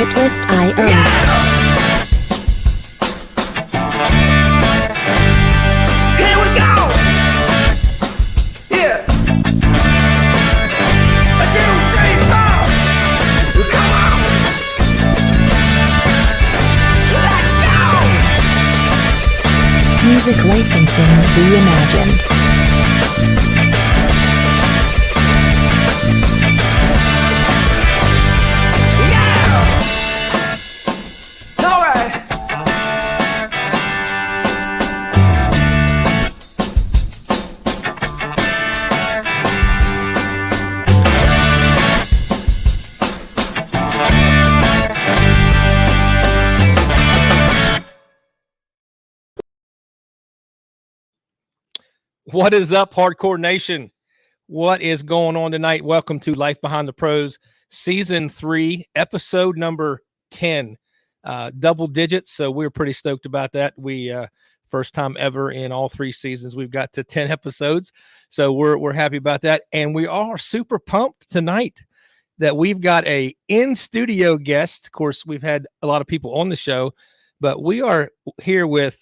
Artlist.io. Here we go! Yeah! 1, 2, 3, 4! Come on! Let's go! Music licensing reimagined. What is up, Hardcore Nation? What is going on tonight? Welcome to Life Behind the Pros, Season 3, Episode number 10. Double digits, so we're pretty stoked about that. We first time ever in all 3 seasons we've got to 10 episodes, so we're happy about that. And we are super pumped tonight that we've got a in-studio guest. Of course, we've had a lot of people on the show, but we are here with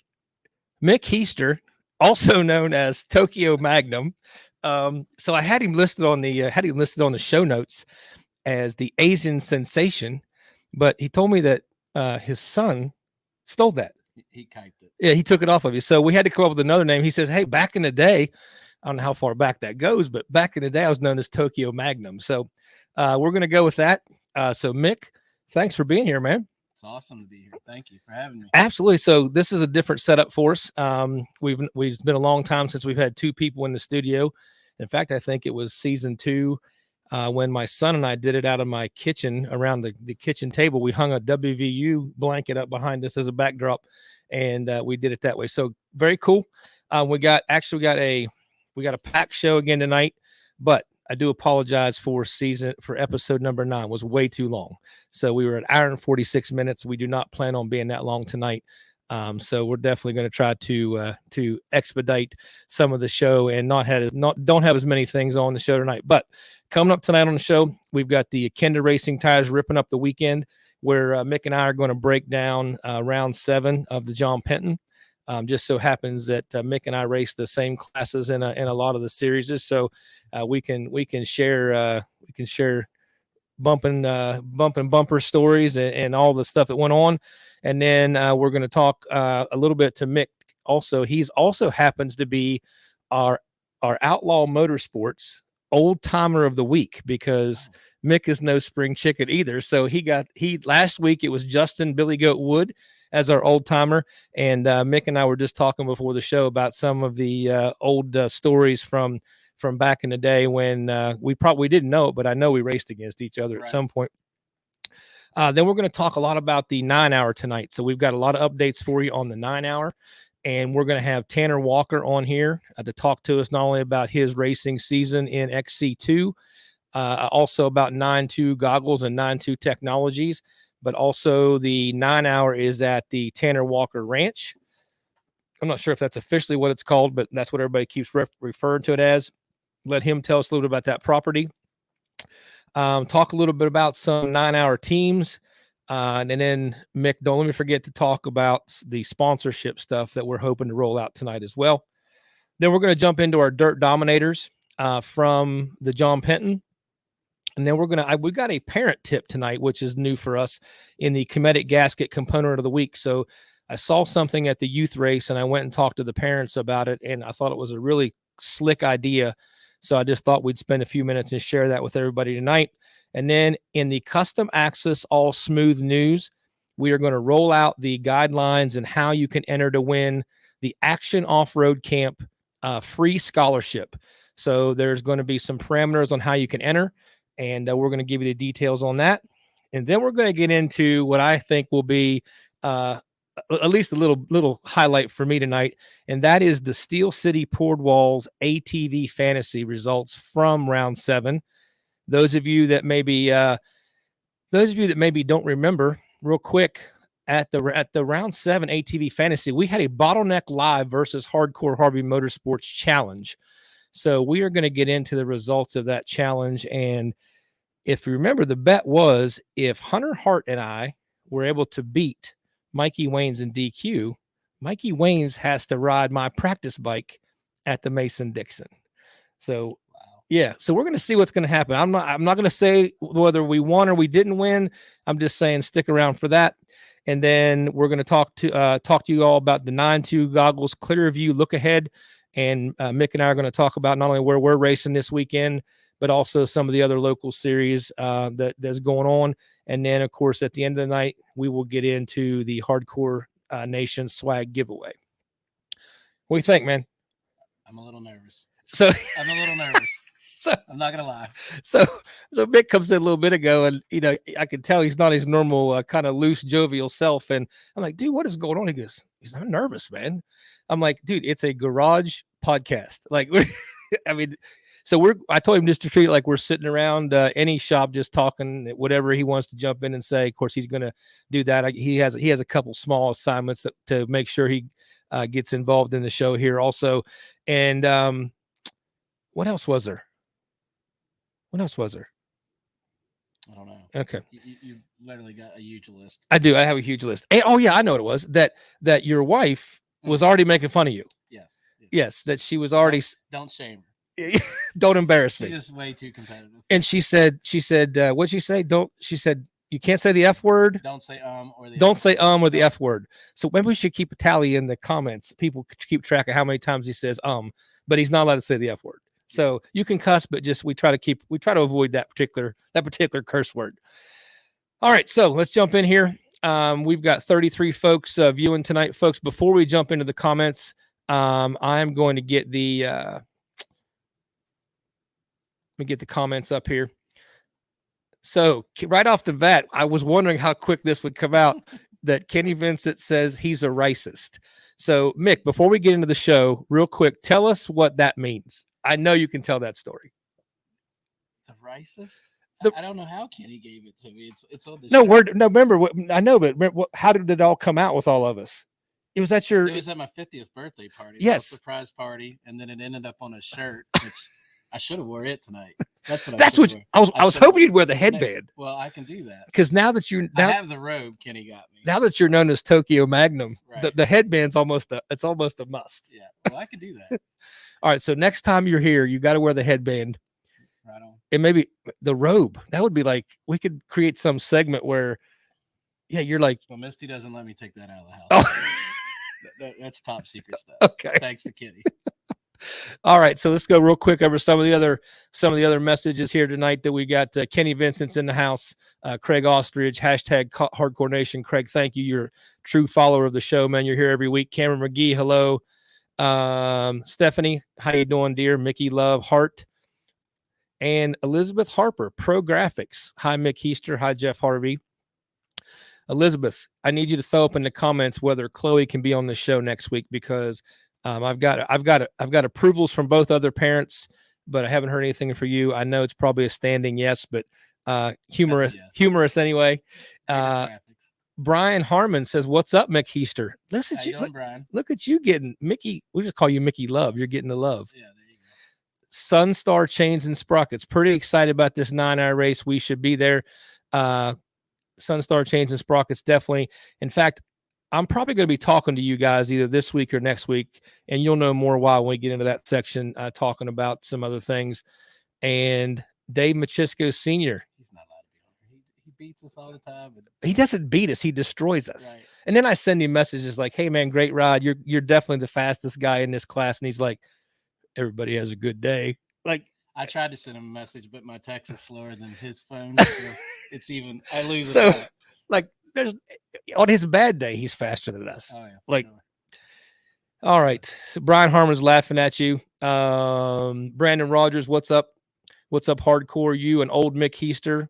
Mick Heister, also known as Tokyo Magnum. So I had him listed on the show notes as the Asian sensation, but he told me that his son stole that. He typed it. Yeah, he took it off of you. So we had to come up with another name. He says, "Hey, back in the day, I don't know how far back that goes, but back in the day, I was known as Tokyo Magnum." So we're gonna go with that. So Mick, thanks for being here, man. It's awesome to be here. Thank you for having me. Absolutely. So this is a different setup for us. We've been a long time since we've had 2 people in the studio. In fact, I think it was season 2 when my son and I did it out of my kitchen around the kitchen table. We hung a WVU blanket up behind us as a backdrop, and we did it that way. So very cool. We got a packed show again tonight, but I do apologize for episode number 9. It was way too long. So we were at 1 hour and 46 minutes. We do not plan on being that long tonight. So we're definitely going to try to expedite some of the show and don't have as many things on the show tonight. But coming up tonight on the show, we've got the Kenda Racing Tires ripping up the weekend, where Mick and I are going to break down round 7 of the John Penton. Just so happens that Mick and I race the same classes in a lot of the series, so we can share bumping bumper stories and all the stuff that went on. And then we're going to talk a little bit to Mick. Also, he's also happens to be our Outlaw Motorsports old timer of the week, because Mick is no spring chicken either. So last week it was Justin Billy Goat Wood as our old timer, and Mick and I were just talking before the show about some of the old stories from back in the day when we probably didn't know it, but I know we raced against each other at some point. Then we're going to talk a lot about the 9 hour tonight. So we've got a lot of updates for you on the 9 hour, and we're going to have Tanner Walker on here to talk to us not only about his racing season in XC2, also about 9.2 goggles and 9.2 technologies, but also the 9 hour is at the Tanner Walker Ranch. I'm not sure if that's officially what it's called, but that's what everybody keeps referring to it as. Let him tell us a little bit about that property. Talk a little bit about some 9 hour teams. And then, Mick, don't let me forget to talk about the sponsorship stuff that we're hoping to roll out tonight as well. Then we're going to jump into our Dirt Dominators from the John Penton. And then we've got a parent tip tonight, which is new for us in the Cometic Gasket component of the week. So I saw something at the youth race, and I went and talked to the parents about it, and I thought it was a really slick idea. So I just thought we'd spend a few minutes and share that with everybody tonight. And then in the Custom Access All Smooth news, we are going to roll out the guidelines and how you can enter to win the Action Off-Road Camp free scholarship. So there's going to be some parameters on how you can enter, and we're going to give you the details on that. And then we're going to get into what I think will be at least a little highlight for me tonight, and that is the Steel City Poured Walls ATV Fantasy results from round 7. Those of you that maybe don't remember, real quick, at the round 7 ATV Fantasy, we had a Bottleneck Live versus Hardcore Harvey Motorsports challenge. So we are going to get into the results of that challenge, and if you remember, the bet was if Hunter Hart and I were able to beat Mikey Waynes in DQ, Mikey Waynes has to ride my practice bike at the Mason-Dixon. So, yeah, so we're going to see what's going to happen. I'm not going to say whether we won or we didn't win. I'm just saying stick around for that. And then we're going to talk to you all about the 9-2 goggles clear view look ahead. And Mick and I are going to talk about not only where we're racing this weekend, but also some of the other local series that's going on. And then, of course, at the end of the night, we will get into the Hardcore Nation swag giveaway. What do you think, man? I'm a little nervous. So I'm a little nervous. So I'm not gonna lie. So Mick comes in a little bit ago, and I could tell he's not his normal kind of loose, jovial self. And I'm like, dude, what is going on? He goes, I'm nervous, man. I'm like, dude, it's a garage podcast. Like, I mean, so I told him just to treat it like we're sitting around any shop just talking, whatever he wants to jump in and say. Of course, he's going to do that. He has a couple small assignments to make sure he gets involved in the show here also. And what else was there? What else was there? I don't know. Okay. You've literally got a huge list. I do. I have a huge list. And, oh, yeah, I know what it was. That your wife was already making fun of you. Yes, that she was already. Don't shame her. Don't embarrass me. She's just way too competitive. And she said, what'd she say? She said, you can't say the F word. Don't say or the Don't say or the F word. So maybe we should keep a tally in the comments. People keep track of how many times he says but he's not allowed to say the F word. So you can cuss, but just we try to avoid that particular curse word. All right, so let's jump in here. We've got 33 folks viewing tonight, folks. Before we jump into the comments, I'm going to get let me get the comments up here. So right off the bat, I was wondering how quick this would come out that Kenny Vincent says he's a racist. So Mick, before we get into the show, real quick, tell us what that means. I know you can tell that story. The racist? I don't know how Kenny gave it to me. It's on the no show. word. No, remember what I know, but how did it all come out with all of us? It was at my 50th birthday party. Yes, surprise party, and then it ended up on a shirt, which I should have wore it tonight. That's what I was hoping you'd wear the headband. Well, I can do that because now that I have the robe Kenny got me. Now that you're known as Tokyo Magnum, right. the headband's almost a must. Yeah, well, I can do that. All right, so next time you're here, you got to wear the headband. Right on. And maybe the robe. That would be like, we could create some segment where, yeah, you're like. Well, Misty doesn't let me take that out of the house. Oh. That's top secret stuff. Okay. Thanks to Kitty. All right, so let's go real quick over some of the other messages here tonight that we got. Kenny Vincent's in the house. Craig Ostrich, hashtag Hardcore Nation. Craig, thank you. You're a true follower of the show, man. You're here every week. Cameron McGee, hello. Stephanie, how you doing, dear? Mickey Love, Hart, and Elizabeth Harper, Pro Graphics. Hi, Mick Heister. Hi, Jeff Harvey. Elizabeth, I need you to throw up in the comments whether Chloe can be on the show next week because I've got approvals from both other parents, but I haven't heard anything for you. I know it's probably a standing yes, but humorous anyway. Brian Harmon says, "What's up, Mick Heister?" Listen, Brian. Look at you getting Mickey. We just call you Mickey Love. You're getting the love. Yeah, there you go. Sunstar Chains and Sprockets. Pretty excited about this 9-hour race. We should be there. Sunstar Chains and Sprockets, definitely. In fact, I'm probably going to be talking to you guys either this week or next week, and you'll know more why when we get into that section, talking about some other things. And Dave Machisco Sr. He's not allowed to be on here. He beats us all the time. He doesn't beat us. He destroys us. Right. And then I send him messages like, "Hey, man, great ride. You're definitely the fastest guy in this class." And he's like, "Everybody has a good day." Like, I tried to send him a message, but my text is slower than his phone. So it's even, I lose so it. Like, there's on his bad day, he's faster than us. Oh, yeah, like, sure. All right. So Brian Harmon's laughing at you. Brandon Rogers, what's up? What's up, Hardcore? You and old Mick Heister.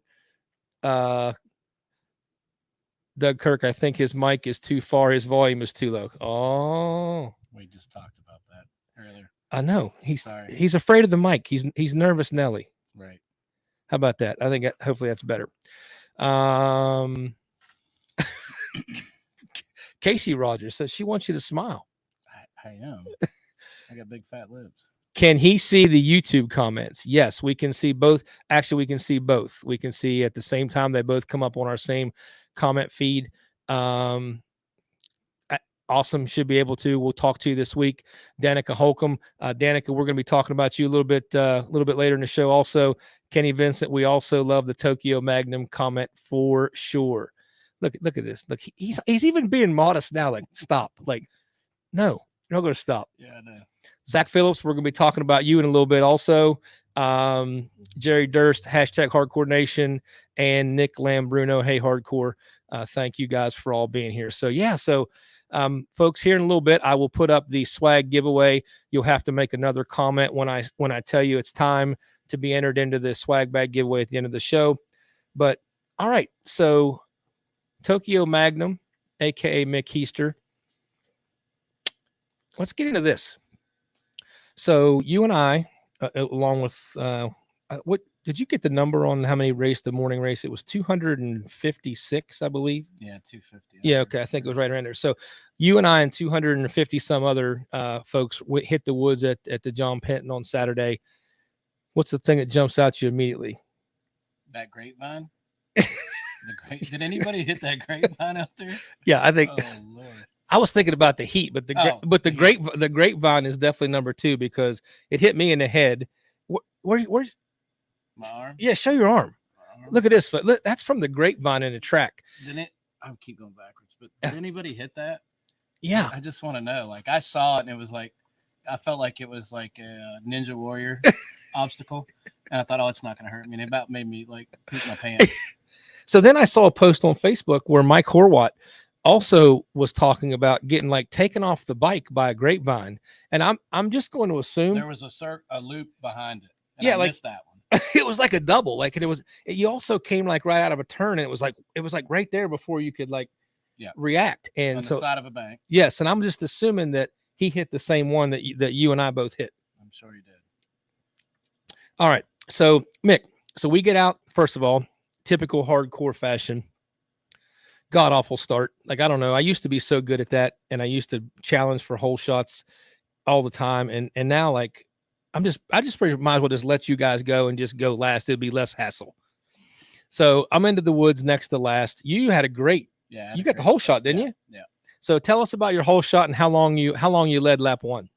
Doug Kirk, I think his mic is too far. His volume is too low. Oh. We just talked about that earlier. I know. He's afraid of the mic. He's nervous, Nelly. Right. How about that? I think hopefully that's better. Casey Rogers says she wants you to smile. I am. I got big fat lips. Can he see the YouTube comments? Yes, we can see both. Actually, we can see both. We can see at the same time. They both come up on our same comment feed. Awesome, should be able to. We'll talk to you this week, Danica Holcomb. Danica, we're going to be talking about you a little bit later in the show. Also, Kenny Vincent, we also love the Tokyo Magnum comment for sure. Look at this. Look, he's even being modest now. Like, stop. Like, no, you're not going to stop. Yeah, I know. Zach Phillips, we're going to be talking about you in a little bit. Also, Jerry Durst, hashtag Hardcore Nation, and Nick Lambruno. Hey, Hardcore. Thank you guys for all being here. So yeah, folks, here in a little bit, I will put up the swag giveaway. You'll have to make another comment when I tell you it's time to be entered into the swag bag giveaway at the end of the show. But all right, so Tokyo Magnum, aka Mick Heister. Let's get into this. So you and I, along with what did you get the number on how many raced the morning race? It was 256, I believe. Yeah, 250. Yeah, okay, I think it was right around there. So you and I and 250 some other folks hit the woods at the John Penton on Saturday. What's the thing that jumps out to you immediately? That grapevine. Did anybody hit that grapevine out there? Yeah, I think. Oh Lord. I was thinking about the heat, but the grapevine is definitely number two because it hit me in the head. Where's My arm? Yeah, show your arm. Look at this. Look, that's from the grapevine in the track. Didn't it? I'll keep going backwards. But did anybody hit that? Yeah. I just want to know. Like, I saw it and it was like, I felt like it was like a Ninja Warrior obstacle. And I thought, oh, it's not going to hurt me. And it about made me like poop my pants. So then I saw a post on Facebook where Mike Horwat also was talking about getting like taken off the bike by a grapevine. And I'm just going to assume there was a loop behind it. And yeah, I like missed that one. It was like a double, like, and you also came like right out of a turn, and it was like right there before you could like react. And on so the side of a bank. Yes, and I'm just assuming that he hit the same one that you and I both hit. I'm sure he did. All right, so Mick, so we get out. First of all, typical hardcore fashion. God awful start. Like, I don't know. I used to be so good at that, and I used to challenge for hole shots all the time, and now like. I just might as well just let you guys go and just go last. It'd be less hassle. So I'm into the woods next to last. You had a great, you got the whole shot, didn't you? Yeah. So tell us about your whole shot and how long you led lap one.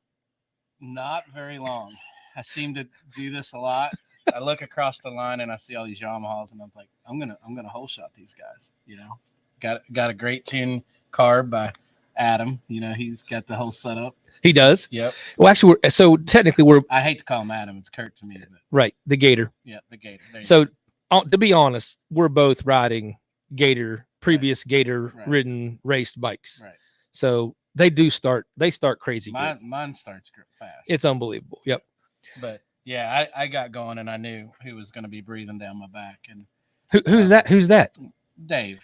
Not very long. I seem to do this a lot. I look across the line and I see all these Yamahas and I'm like, I'm gonna whole shot these guys. You know, got a great tune carb by Adam. You know, he's got the whole setup. He does. Yep. Well, actually, technically I hate to call him Adam. It's Kurt to me. But right, the Gator. Yeah, the Gator. So to be honest, we're both riding previous Gator ridden raced bikes. Right. So they start crazy. Mine starts fast. It's unbelievable. Yep. But yeah, I got going and I knew who was going to be breathing down my back. And who's that? Who's that? Dave.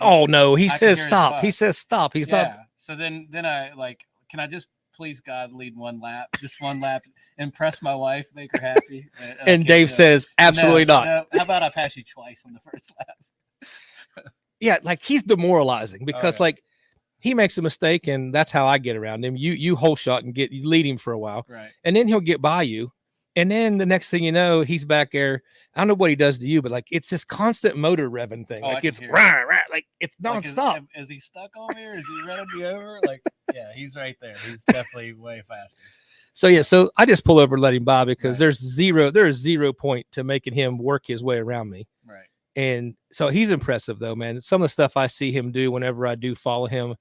Oh no, he says stop. He says stop. He's not. So then I like, can I just please God lead one lap, just one lap, impress my wife, make her happy? And Dave says absolutely not. No. How about I pass you twice on the first lap? Yeah, like he's demoralizing because like he makes a mistake and that's how I get around him. You whole shot and you lead him for a while, right? And then he'll get by you. And then the next thing you know, he's back there. I don't know what he does to you, but like it's this constant motor revving thing. Like it's like it's nonstop. Like is he stuck on me or is he running me over? Like, yeah, he's right there. He's definitely way faster. So I just pull over and let him by because there is zero point to making him work his way around me. Right. And so he's impressive though, man. Some of the stuff I see him do whenever I do follow him,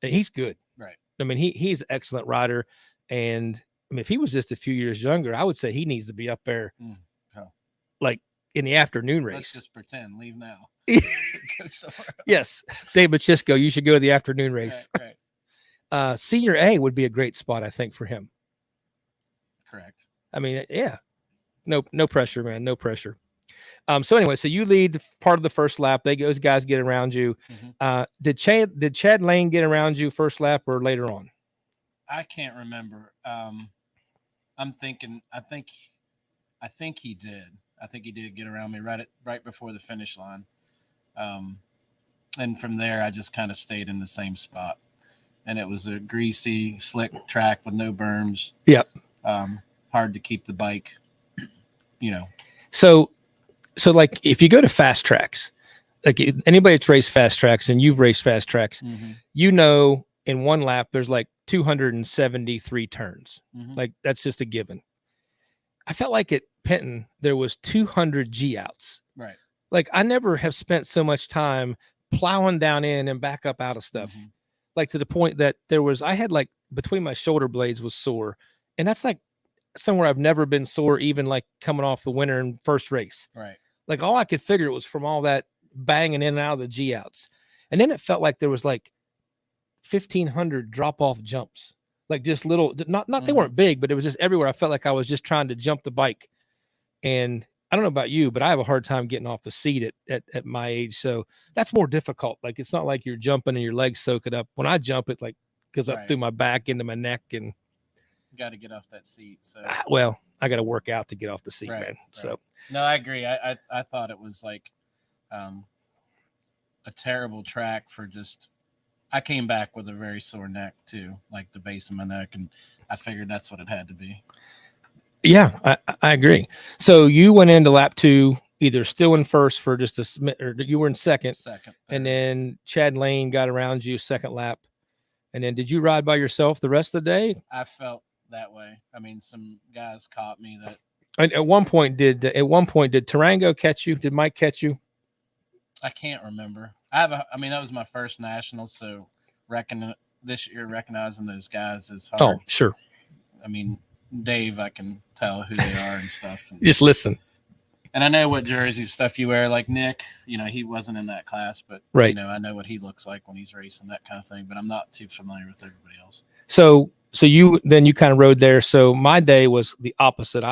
he's good. Right. I mean, he's an excellent rider. And I mean, if he was just a few years younger, I would say he needs to be up there, like in the afternoon race. Let's just pretend. Leave now. Yes, Dave Machisco, you should go to the afternoon race. Right. Senior A would be a great spot, I think, for him. Correct. I mean, yeah, no pressure, man, no pressure. So anyway, so you lead part of the first lap. Those guys get around you. Did Chad Lane get around you first lap or later on? I can't remember. I'm thinking. I think he did. I think he did get around me right before the finish line. And from there, I just kind of stayed in the same spot. And it was a greasy, slick track with no berms. Yep. hard to keep the bike, So like if you go to fast tracks, like anybody that's raced fast tracks and you've raced fast tracks, in one lap, there's like 273 turns. Like that's just a given. I felt like at Penton, there was 200 G outs. Right. Like I never have spent so much time plowing down in and back up out of stuff. Like to the point that I had like between my shoulder blades was sore. And that's like somewhere I've never been sore, even like coming off the winter and first race. Right. Like all I could figure was from all that banging in and out of the G outs. And then it felt like there was like 1,500 drop off jumps, like just little, not they weren't big, but it was just everywhere. I felt like I was just trying to jump the bike. And I don't know about you, but I have a hard time getting off the seat at my age. So that's more difficult. Like, it's not like you're jumping and your legs soak it up. When I jump, it like goes up through my back into my neck, and you got to get off that seat. So, well, I got to work out to get off the seat, man. Right. So no, I agree. I thought it was like, a terrible track for just, I came back with a very sore neck too, like the base of my neck. And I figured that's what it had to be. Yeah, I agree. So you went into lap 2, either still in first for just or you were in second, and then Chad Lane got around you second lap. And then did you ride by yourself the rest of the day? I felt that way. I mean, some guys caught me that. And at one point, did Tarango catch you? Did Mike catch you? I can't remember. I mean, that was my first national, so this year recognizing those guys is hard. Oh, sure. I mean, Dave, I can tell who they are and stuff. And, just listen. And I know what jerseys stuff you wear. Like Nick, he wasn't in that class, but right. I know what he looks like when he's racing, that kind of thing. But I'm not too familiar with everybody else. So you kind of rode there. So my day was the opposite.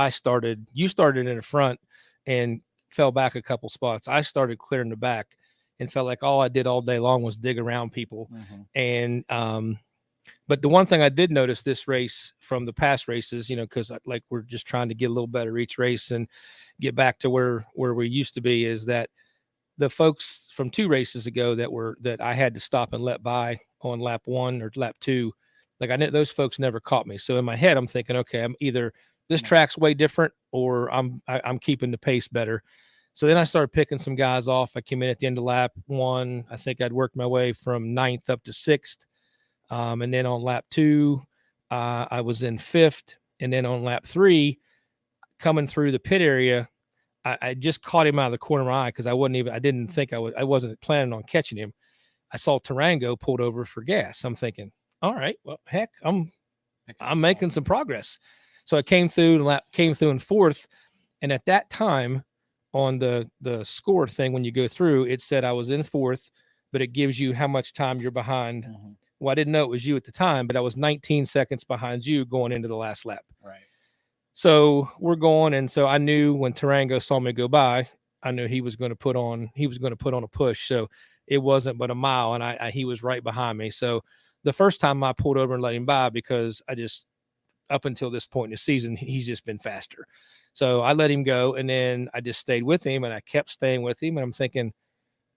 You started in the front and fell back a couple spots. I started clearing the back and felt like all I did all day long was dig around people. And but the one thing I did notice this race from the past races, because like we're just trying to get a little better each race and get back to where we used to be, is that the folks from 2 races ago that I had to stop and let by on lap 1 or lap 2, like those folks never caught me. So in my head, I'm thinking, okay, I'm either this track's way different or I'm keeping the pace better. So then I started picking some guys off. I came in at the end of lap 1. I think I'd worked my way from 9th up to 6th. And then on lap 2, I was in 5th. And then on lap 3, coming through the pit area, I just caught him out of the corner of my eye because I wasn't planning on catching him. I saw Tarango pulled over for gas. I'm thinking, all right, well, heck, I'm making some progress. So I came through in 4th. And at that time on the score thing, when you go through, it said I was in 4th, but it gives you how much time you're behind. Well, I didn't know it was you at the time, but I was 19 seconds behind you going into the last lap. Right. So we're going. And so I knew when Tarango saw me go by, I knew he was going to put on a push. So it wasn't but a mile, and he was right behind me. So the first time I pulled over and let him by, because up until this point in the season, he's just been faster. So I let him go, and then I just stayed with him, and I kept staying with him. And I'm thinking,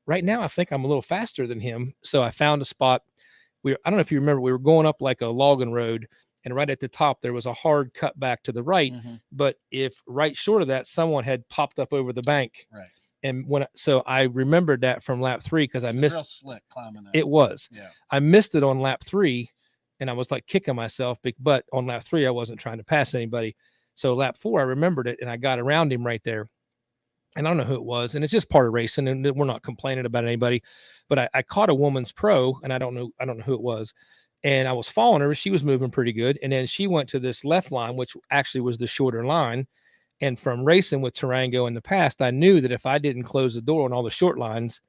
right now, I think I'm a little faster than him. So I found a spot. I don't know if you remember, we were going up like a logging road, and right at the top, there was a hard cut back to the right. But if right short of that, someone had popped up over the bank. Right. And so I remembered that from lap 3, because I missed. Real slick climbing that. It was. Yeah. I missed it on lap 3, and I was like kicking myself. But on lap 3, I wasn't trying to pass anybody. So lap 4, I remembered it, and I got around him right there. And I don't know who it was, and it's just part of racing, and we're not complaining about anybody. But I caught a woman's pro, and I don't know who it was. And I was following her. She was moving pretty good. And then she went to this left line, which actually was the shorter line. And from racing with Tarango in the past, I knew that if I didn't close the door on all the short lines,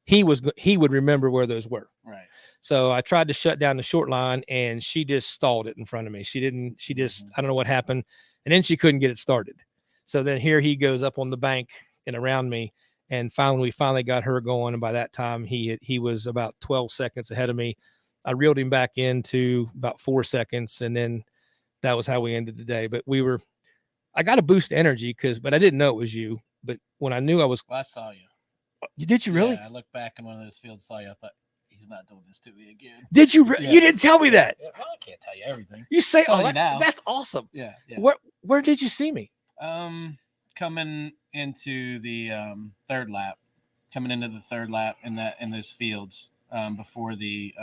he would remember where those were. Right. So I tried to shut down the short line, and she just stalled it in front of me. She I don't know what happened. And then she couldn't get it started. So then here he goes up on the bank and around me. And we finally got her going. And by that time, he was about 12 seconds ahead of me. I reeled him back into about 4 seconds. And then that was how we ended the day. But I got a boost of energy but I didn't know it was you. But when I knew I saw you. Did you really? Yeah, I looked back in one of those fields, saw you. I thought, he's not doing this to me again. Did you? Yeah. You didn't tell me that. Yeah, well, I can't tell you everything. You say, now. That's awesome. Yeah. Where did you see me? Coming into the third lap, in those fields before the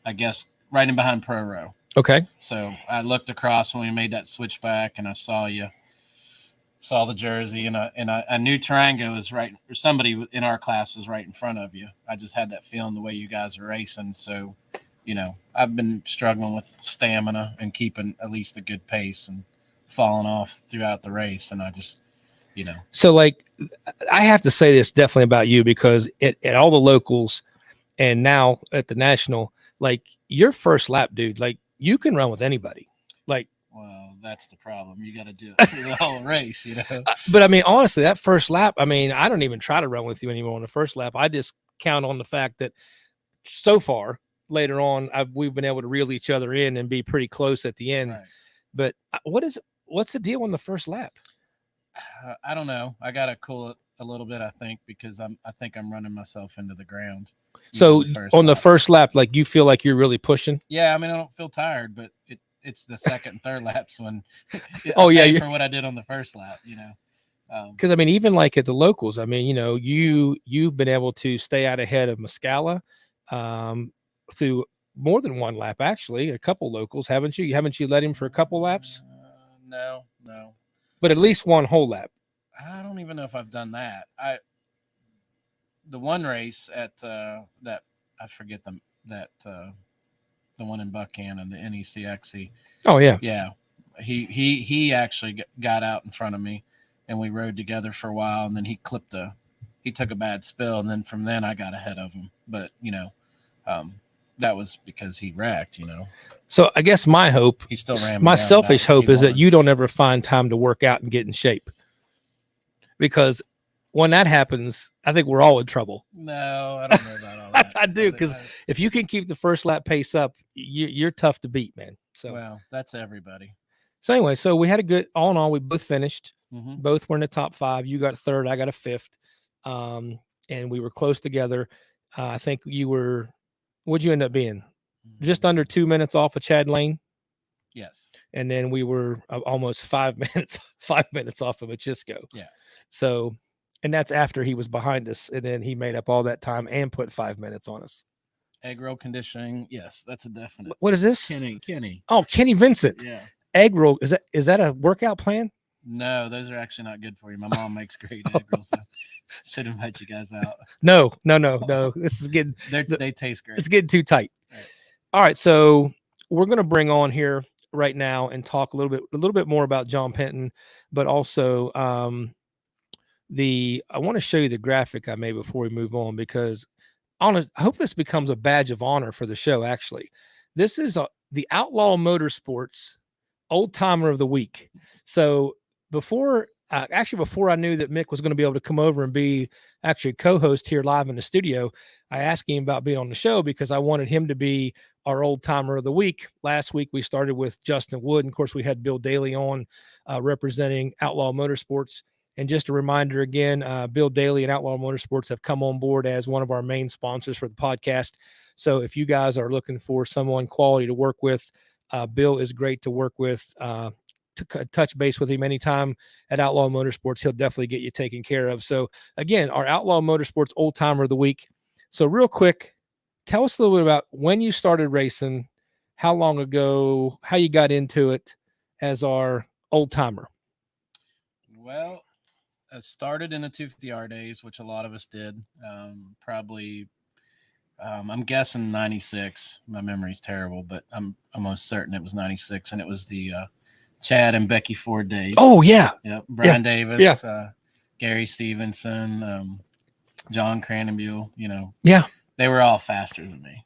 I guess right in behind Pro Row. Okay. So I looked across when we made that switchback, and I saw you. Saw the jersey, and I knew Tarango was right, or somebody in our class was right in front of you. I just had that feeling the way you guys are racing. So, I've been struggling with stamina and keeping at least a good pace and falling off throughout the race. And I just, So, like, I have to say this definitely about you, because at all the locals and now at the national, like, your first lap, dude, like, you can run with anybody. Like, well, that's the problem. You got to do it through the whole race, But I mean, honestly, that first lap, I mean, I don't even try to run with you anymore on the first lap. I just count on the fact that so far later on, we've been able to reel each other in and be pretty close at the end. Right. But what's the deal on the first lap? I don't know. I got to cool it a little bit, I think, because I think I'm running myself into the ground. So on the first lap, like, you feel like you're really pushing? Yeah, I mean, I don't feel tired, but it's the second and third laps when for what I did on the first lap, Because I mean, even like at the locals, I mean, you've been able to stay out ahead of Muscala through more than one lap, actually, a couple locals, haven't you? Haven't you led him for a couple laps? No. But at least one whole lap. I don't even know if I've done that. The one race at that I forget the one in Buchanan, the NECXC. Oh yeah. Yeah. He actually got out in front of me, and we rode together for a while, and then he took a bad spill, and then from then I got ahead of him. But that was because he wrecked, So I guess my hope, he still ran me my down. selfish hope is that won. you don't ever find time to work out and get in shape. Because when that happens, I think we're all in trouble. No, I don't know about all that. I do, because if you can keep the first lap pace up, you're tough to beat, man. So well, that's everybody. So anyway, so we had a good, all in all, we both finished. Mm-hmm. Both were in the top 5. You got third, I got a fifth. And we were close together. I think what'd you end up being? Just under 2 minutes off of Chad Lane. Yes. And then we were almost 5 minutes off of Machisco. Yeah. So, and that's after he was behind us. And then he made up all that time and put 5 minutes on us. Egg roll conditioning. Yes, that's a definite. What is this? Kenny. Oh, Kenny Vincent. Yeah. Egg roll. Is that a workout plan? No, those are actually not good for you. My mom makes great egg rolls. So should invite you guys out. No. This is getting. They taste great. It's getting too tight. Right. All right, so we're going to bring on here right now and talk a little bit more about John Penton, but also I want to show you the graphic I made before we move on, because I hope this becomes a badge of honor for the show. Actually, this is the Outlaw Motorsports Old Timer of the Week. So before I knew that Mick was going to be able to come over and be actually co-host here live in the studio, I asked him about being on the show because I wanted him to be our Old Timer of the Week. Last week we started with Justin Wood, and of course we had Bill Daly on representing Outlaw Motorsports. And just a reminder again, Bill Daly and Outlaw Motorsports have come on board as one of our main sponsors for the podcast. So if you guys are looking for someone quality to work with, Bill is great to work with. To touch base with him anytime at Outlaw Motorsports, he'll definitely get you taken care of. So again, our Outlaw Motorsports Old Timer of the Week. So real quick, tell us a little bit about when you started racing, how long ago, how you got into it as our old timer. Well, I started in the 250R days, which a lot of us did. Probably, I'm guessing 96. My memory's terrible, but I'm almost certain it was 96, and it was the Chad and Becky Ford days. Oh yeah. Yep. Brian Davis, yeah. Gary Stevenson, John Cranenbuhl, Yeah. They were all faster than me.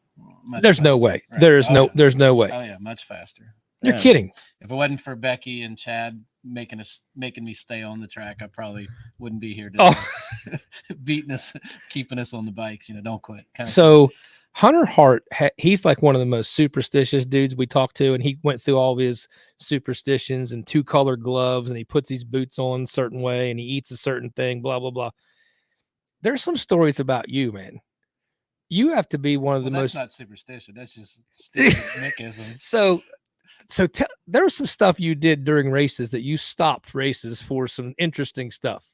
There's no way. Right. There's no way. Oh yeah, much faster. You're kidding. If it wasn't for Becky and Chad making me stay on the track, I probably wouldn't be here today. Beating us, keeping us on the bikes, don't quit. So Hunter Hart, he's like one of the most superstitious dudes we talked to, and he went through all of his superstitions and 2-color gloves, and he puts these boots on a certain way, and he eats a certain thing, blah, blah, blah. There's some stories about you, man. You have to be one of the most. That's not superstition. That's just stupid Mickisms. So So there was some stuff you did during races that you stopped races for some interesting stuff.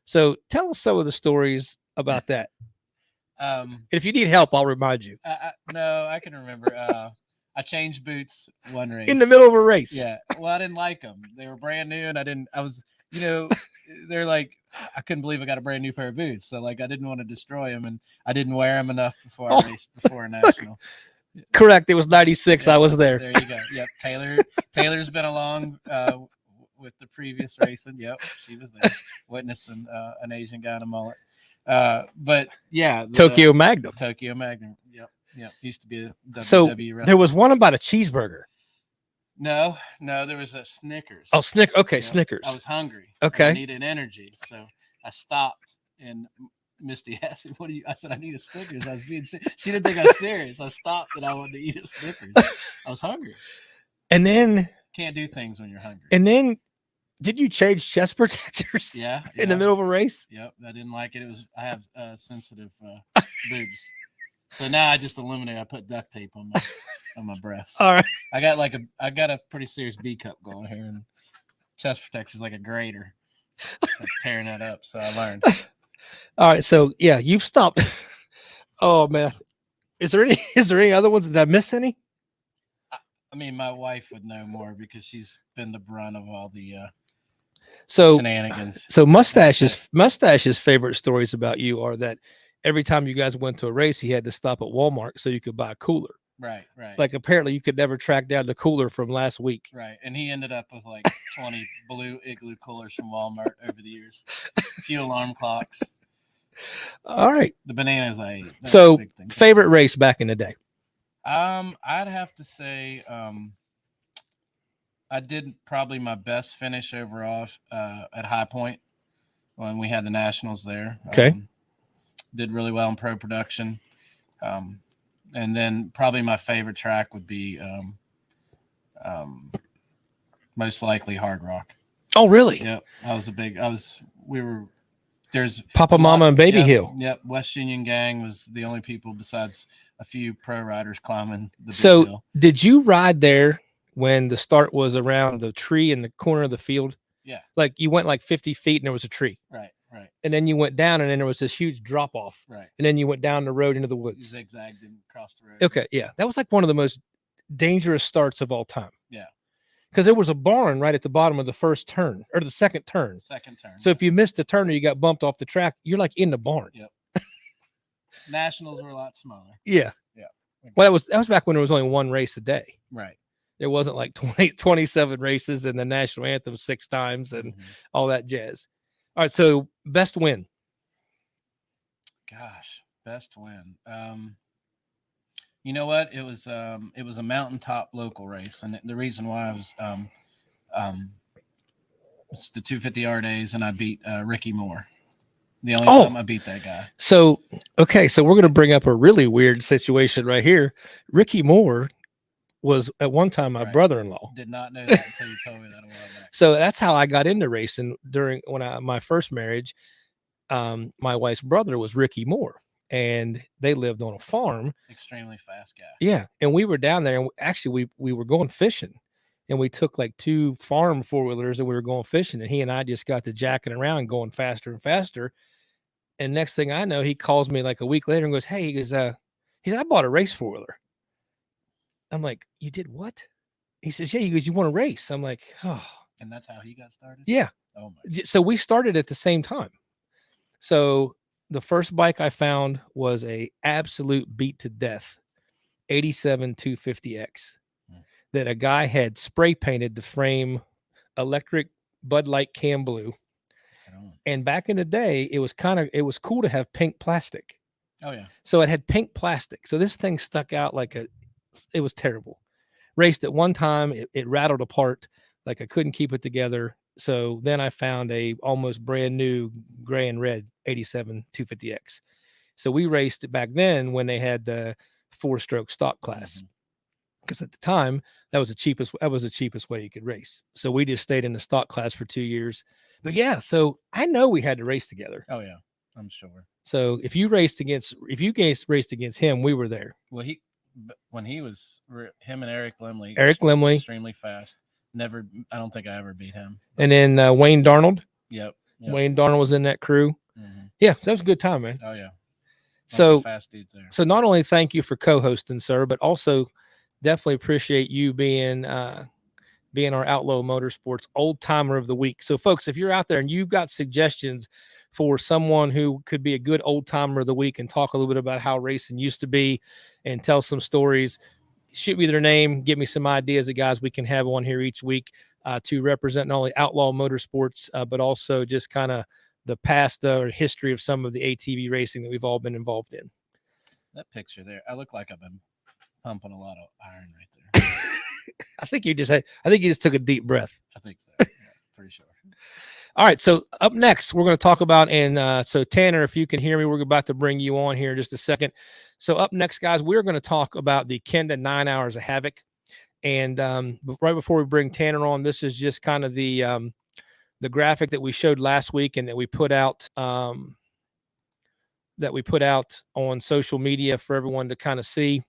So tell us some of the stories about that. If you need help, I'll remind you. No, I can remember. I changed boots one race In the middle of a race. Yeah. Well, I didn't like them. They were brand new, and they're like, I couldn't believe I got a brand new pair of boots. So like, I didn't want to destroy them, and I didn't wear them enough before I raced before a national. Correct. It was 96. Yeah, I was there. There you go. Yep. Taylor's been along with the previous racing. Yep. She was there witnessing an Asian guy in a mullet. But yeah. Tokyo Magnum. Tokyo Magnum. Yep. Yep. Used to be a WWE So wrestler. there was one about a cheeseburger. No, there was a Snickers. Oh, Okay, Yep. Snickers. I was hungry. Okay. I needed energy. So I stopped, and Misty asked me, "What do you?" I said, "I need a Snickers." I was being she didn't think I was serious. I stopped, and I wanted to eat a Snickers. I was hungry. And then Can't do things when you're hungry. And then did you change chest protectors Yeah. in the middle of a race? Yep. I didn't like it. I have sensitive boobs. So now I just eliminate. I put duct tape on my breasts. All right. I got a pretty serious B cup going here, and chest protector is like a grater. It's like tearing that up. So I learned. All right. So yeah, you've stopped. Oh man. Is there any other ones? Did I miss any? I mean, my wife would know more because she's been the brunt of all the shenanigans. So Mustache's favorite stories about you are that every time you guys went to a race, he had to stop at Walmart so you could buy a cooler. Right. Like apparently you could never track down the cooler from last week. Right. And he ended up with like 20 blue Igloo coolers from Walmart over the years. A few alarm clocks. All right. The bananas I ate. That So was a big thing. favorite race back in the day? I'd have to say I did probably my best finish overall at High Point when we had the nationals there. Okay. Did really well in pro production. And then probably my favorite track would be most likely Hard Rock. Oh, really? Yep. There's Papa, Mama, and Baby Hill. Yep. West Union Gang was the only people besides a few pro riders climbing the big So hill. did you ride there when the start was around the tree in the corner of the field? Yeah. Like you went like 50 feet and there was a tree. Right. And then you went down and then there was this huge drop off. Right. And then you went down the road into the woods. Zigzagged and crossed the road. Okay. Yeah. That was like one of the most dangerous starts of all time. Yeah. Because there was a barn right at the bottom of the first turn or the second turn. Second turn. So if you missed the turn or you got bumped off the track, you're like in the barn. Yep. Nationals were a lot smaller. Yeah. Yeah. Okay. Well, that was back when there was only one race a day. Right. There wasn't like 27 races and the national anthem 6 times and all that jazz. All right. So best win. Gosh, best win. You know what? It was a mountaintop local race, and the reason why I was it's the 250R days, and I beat Ricky Moore. The only time I beat that guy. So okay, so we're gonna bring up a really weird situation right here. Ricky Moore was at one time my brother-in-law. Did not know that until you told me that a while back. So that's how I got into racing my first marriage. My wife's brother was Ricky Moore, and they lived on a farm. Extremely fast guy. Yeah, and we were down there, and actually we were going fishing, and we took like 2 farm 4-wheelers, and we were going fishing, and he and I just got to jacking around, going faster and faster. And next thing I know, he calls me like a week later and goes, "Hey," he said, "I bought a race 4-wheeler." I'm like, "You did what?" He says, "Yeah." He goes, "You want to race?" I'm like, "Oh." And that's how he got started? Yeah. Oh my. So we started at the same time. So the first bike I found was a absolute beat to death 87 250X that a guy had spray painted the frame electric Bud Light cam blue. And back in the day, it was cool to have pink plastic. Oh yeah. So it had pink plastic. So this thing stuck out it was terrible. Raced at one time, it rattled apart. Like I couldn't keep it together. So then I found a almost brand new gray and red 87 250X. So we raced it back then when they had the 4-stroke stock class. Because at the time that was the cheapest way you could race. So we just stayed in the stock class for 2 years. But yeah, so I know we had to race together. Oh yeah, I'm sure. So if you guys raced against him, we were there. Well, when he was him and Eric Limley. Extremely fast. I don't think I ever beat him. And then Wayne Darnold. Yep. Wayne Darnold was in that crew. Mm-hmm. Yeah, so that was a good time, man. Oh yeah. So fast dudes there. So not only thank you for co-hosting, sir, but also definitely appreciate you being our Outlaw Motorsports Old Timer of the Week. So folks, if you're out there and you've got suggestions for someone who could be a good old timer of the week and talk a little bit about how racing used to be and tell some stories, shoot me their name, give me some ideas of guys we can have on here each week to represent not only Outlaw Motorsports, but also just kind of the past or history of some of the ATV racing that we've all been involved in. That picture there, I look like I've been pumping a lot of iron right there. I think you just took a deep breath. I think so. Yeah, pretty sure. All right. So up next, we're going to talk about, so Tanner, if you can hear me, we're about to bring you on here in just a second. So up next, guys, we're going to talk about the Kenda 9 Hours of Havoc. And right before we bring Tanner on, this is just kind of the graphic that we showed last week and that we put out on social media for everyone to kind of see.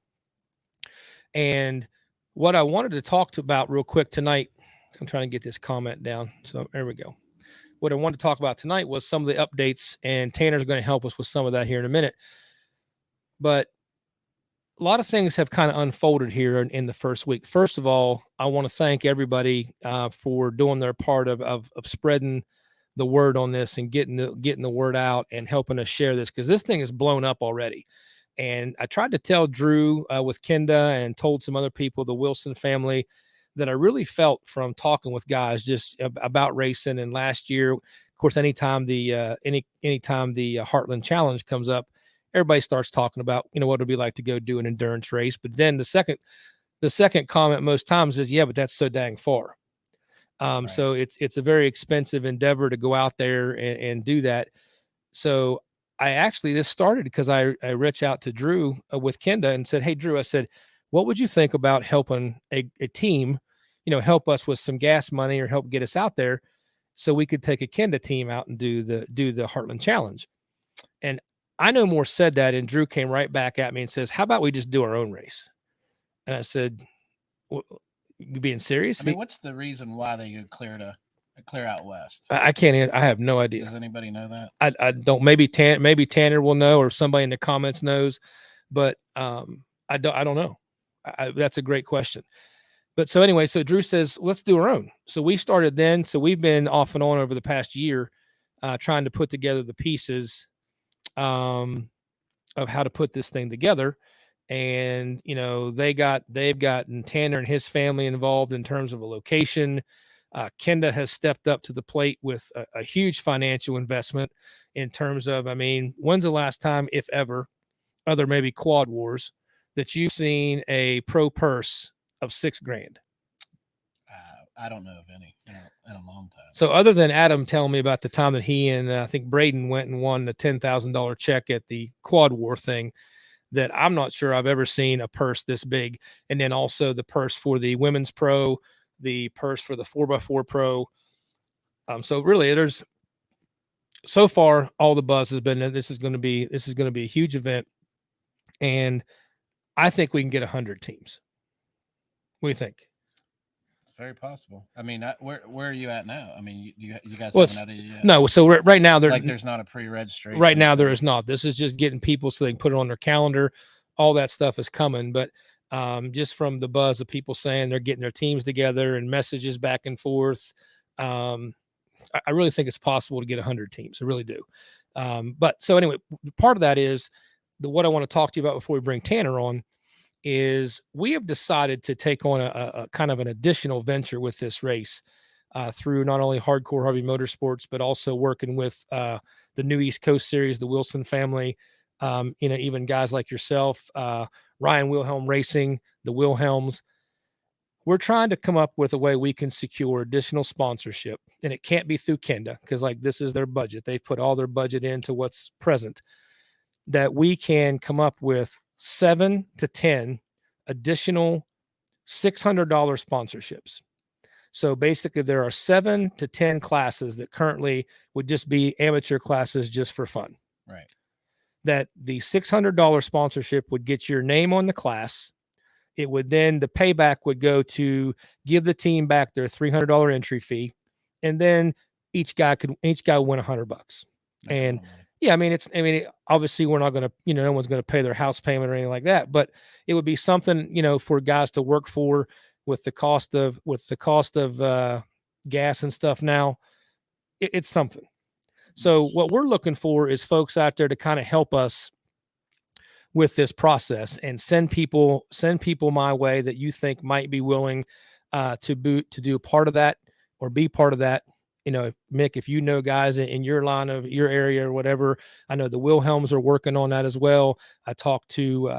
And what I wanted to talk about real quick tonight, I'm trying to get this comment down. So there we go. What I wanted to talk about tonight was some of the updates, and Tanner's going to help us with some of that here in a minute. But a lot of things have kind of unfolded here in the first week. First of all, I want to thank everybody for doing their part of spreading the word on this and getting the word out and helping us share this, because this thing is blown up already. And I tried to tell Drew with Kenda and told some other people, the Wilson family, that I really felt from talking with guys just about racing. And last year, of course, anytime the Heartland Challenge comes up, everybody starts talking about, what it'd be like to go do an endurance race. But then the second comment most times is, yeah, but that's so dang far. Right. So it's a very expensive endeavor to go out there and do that. So this started because I reached out to Drew with Kenda and said, hey, Drew, I said, what would you think about helping a team, help us with some gas money or help get us out there so we could take a Kenda team out and do the Heartland Challenge? And I no more said that, and Drew came right back at me and says, how about we just do our own race? And I said, well, you being serious? I mean, what's the reason why they could clear out west? I can't. I have no idea. Does anybody know that? I don't. Maybe Tanner will know, or somebody in the comments knows, but I don't know. That's a great question. But so anyway, so Drew says, let's do our own. So we started then. So we've been off and on over the past year trying to put together the pieces of how to put this thing together. And, they've gotten Tanner and his family involved in terms of a location. Kenda has stepped up to the plate with a huge financial investment in terms of, when's the last time, if ever, other maybe Quad Wars, that you've seen a pro purse of $6,000? I don't know of any in a long time. So other than Adam telling me about the time that he and I think Braden went and won the $10,000 check at the Quad War thing, that I'm not sure I've ever seen a purse this big. And then also the purse for the women's pro, the purse for the 4x4 pro. So really so far all the buzz has been that this is going to be a huge event. And I think we can get 100 teams. What do you think? It's very possible. Where are you at now? You guys have an idea yet? No. So right now there's not a pre-registration. Right now there is not. This is just getting people so they can put it on their calendar. All that stuff is coming, but just from the buzz of people saying they're getting their teams together and messages back and forth, I really think it's possible to get 100 teams. I really do. But so anyway, part of that is what I want to talk to you about before we bring Tanner on is we have decided to take on a kind of an additional venture with this race through not only Hardcore Harvey Motorsports, but also working with the new East Coast Series, the Wilson family, even guys like yourself, Ryan Wilhelm Racing, the Wilhelms. We're trying to come up with a way we can secure additional sponsorship, and it can't be through Kenda because this is their budget. They've put all their budget into what's present, that we can come up with 7 to 10 additional $600 sponsorships. So basically there are 7 to 10 classes that currently would just be amateur classes just for fun. Right. That the $600 sponsorship would get your name on the class, It would then, the payback would go to give the team back their $300 entry fee, and then each guy would win $100. And yeah, I mean, obviously we're not going to, no one's going to pay their house payment or anything like that, but it would be something, for guys to work for with the cost of gas and stuff. Now it's something. So what we're looking for is folks out there to kind of help us with this process and send people my way that you think might be willing to do part of that or be part of that. Mick, if you know guys in your line of your area or whatever, I know the Wilhelms are working on that as well. I talked to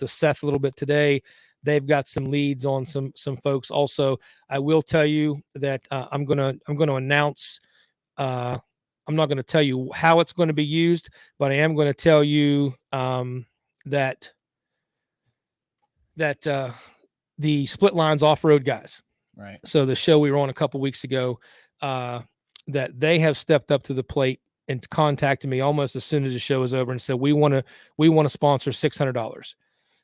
Seth a little bit today. They've got some leads on some folks also. I will tell you that I'm going to announce, I'm not going to tell you how it's going to be used, but I am going to tell you that the Split Lines Off-Road guys, right? So the show we were on a couple weeks ago, that they have stepped up to the plate and contacted me almost as soon as the show was over and said, we want to sponsor $600.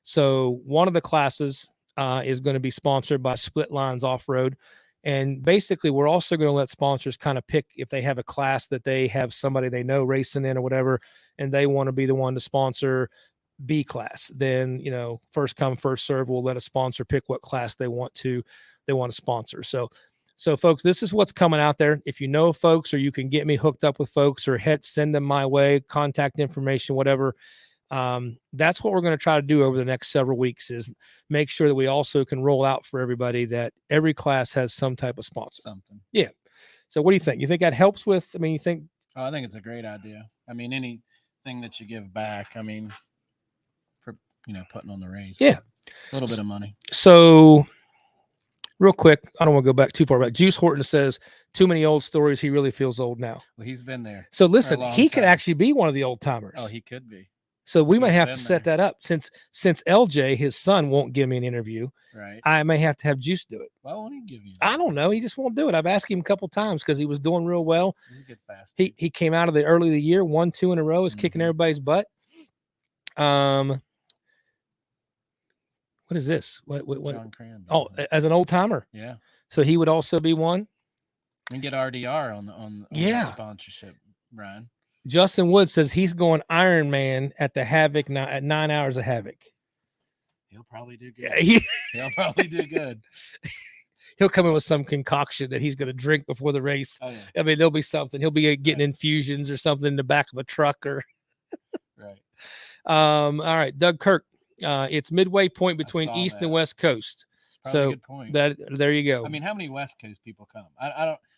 So one of the classes is going to be sponsored by Split Lines Off-Road. And basically, we're also going to let sponsors kind of pick if they have a class that they have somebody they know racing in or whatever, and they want to be the one to sponsor B class. Then, first come, first serve, we'll let a sponsor pick what class they want to sponsor. So folks, this is what's coming out there. If you know folks, or you can get me hooked up with folks, or send them my way, contact information, whatever. That's what we're going to try to do over the next several weeks, is make sure that we also can roll out for everybody that every class has some type of sponsor. Something. Yeah. So what do you think? You think that helps with, you think? Oh, I think it's a great idea. Anything that you give back, for, putting on the race. Yeah. A little bit of money. So real quick, I don't want to go back too far back. Juice Horton says, too many old stories. He really feels old now. Well, he's been there. So listen, he could time. actually be one of the old timers. Oh, he could be. So we might have to set that up, since LJ, his son, won't give me an interview. Right. I may have to have Juice do it. Why won't he give you that? I don't know. He just won't do it. I've asked him a couple times because he was doing real well. He's a good fast. He came out of the early of the year, 1-2 in a row, is kicking everybody's butt. What is this? What? John Cran, Oh, as an old timer. Yeah. So he would also be one. And get RDR on yeah. sponsorship, Brian. Justin Wood says he's going Iron Man at the Havoc at 9 hours of Havoc. He'll probably do good. Yeah, He'll probably do good. He'll come in with some concoction that he's going to drink before the race. Oh, yeah. There'll be something. He'll be getting infusions or something in the back of a truck or. Right. All right, Doug Kirk. It's midway point between East and West Coast. So a good point. There you go. How many West Coast people come?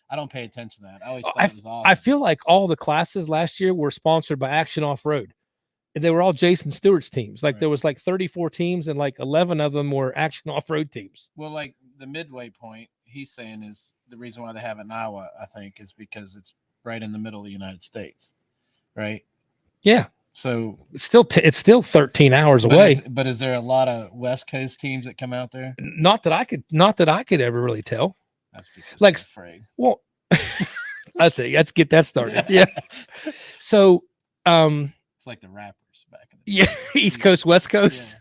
I don't pay attention to that. I always thought it was awesome. I feel like all the classes last year were sponsored by Action Off-Road. And they were all Jason Stewart's teams. Like there was 34 teams, and 11 of them were Action Off-Road teams. Well, the midway point, he's saying, is the reason why they have it in Iowa, I think, is because it's right in the middle of the United States. Right? Yeah. So it's still 13 hours away. But is there a lot of West Coast teams that come out there? Not that I could ever really tell. That's because they're afraid. Well, let's get that started. Yeah. So, it's like the rappers back in the day. East Coast, West Coast. Yeah.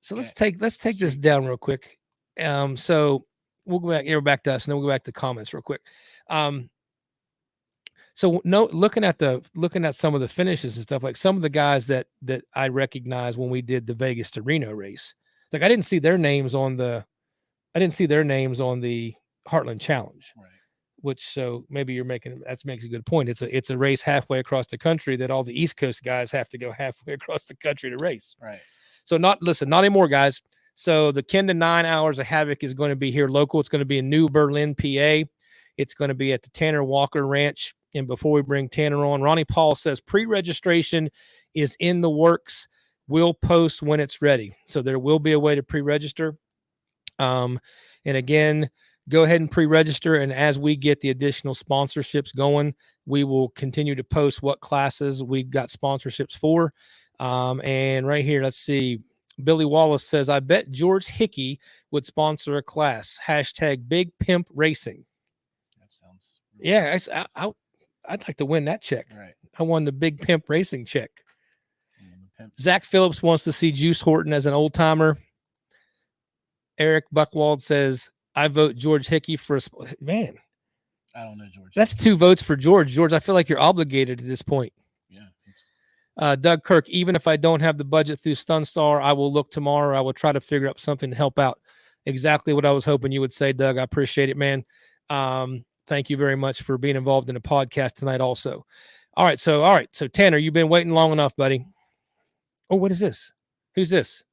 So let's take this down real quick. So we'll go back to us, and then we'll go back to comments real quick. So looking at some of the finishes and stuff, like some of the guys that I recognize when we did the Vegas to Reno race, I didn't see their names on the Heartland Challenge, right? Which, so maybe makes a good point. It's a race halfway across the country that all the East Coast guys have to go halfway across the country to race, right? So not anymore, guys. So the Kendon 9 hours of Havoc is going to be here local. It's going to be in New Berlin, PA. It's going to be at the Tanner Walker Ranch. And before we bring Tanner on, Ronnie Paul says pre-registration is in the works. We'll post when it's ready. So there will be a way to pre-register. And again, go ahead and pre-register. And as we get the additional sponsorships going, we will continue to post what classes we've got sponsorships for. And right here, let's see. Billy Wallace says, I bet George Hickey would sponsor a class. # Big Pimp Racing. That sounds really yeah. I'd like to win that check. Right. I won the Big Pimp Racing check. Pimp. Zach Phillips wants to see Juice Horton as an old timer. Eric Buckwald says, I vote George Hickey for man. I don't know George. That's 2 votes for George. George, I feel like you're obligated at this point. Yeah. Doug Kirk, even if I don't have the budget through Stunstar, I will look tomorrow. I will try to figure out something to help out. Exactly what I was hoping you would say, Doug. I appreciate it, man. Thank you very much for being involved in the podcast tonight also. All right. So Tanner, you've been waiting long enough, buddy. Oh, what is this? Who's this?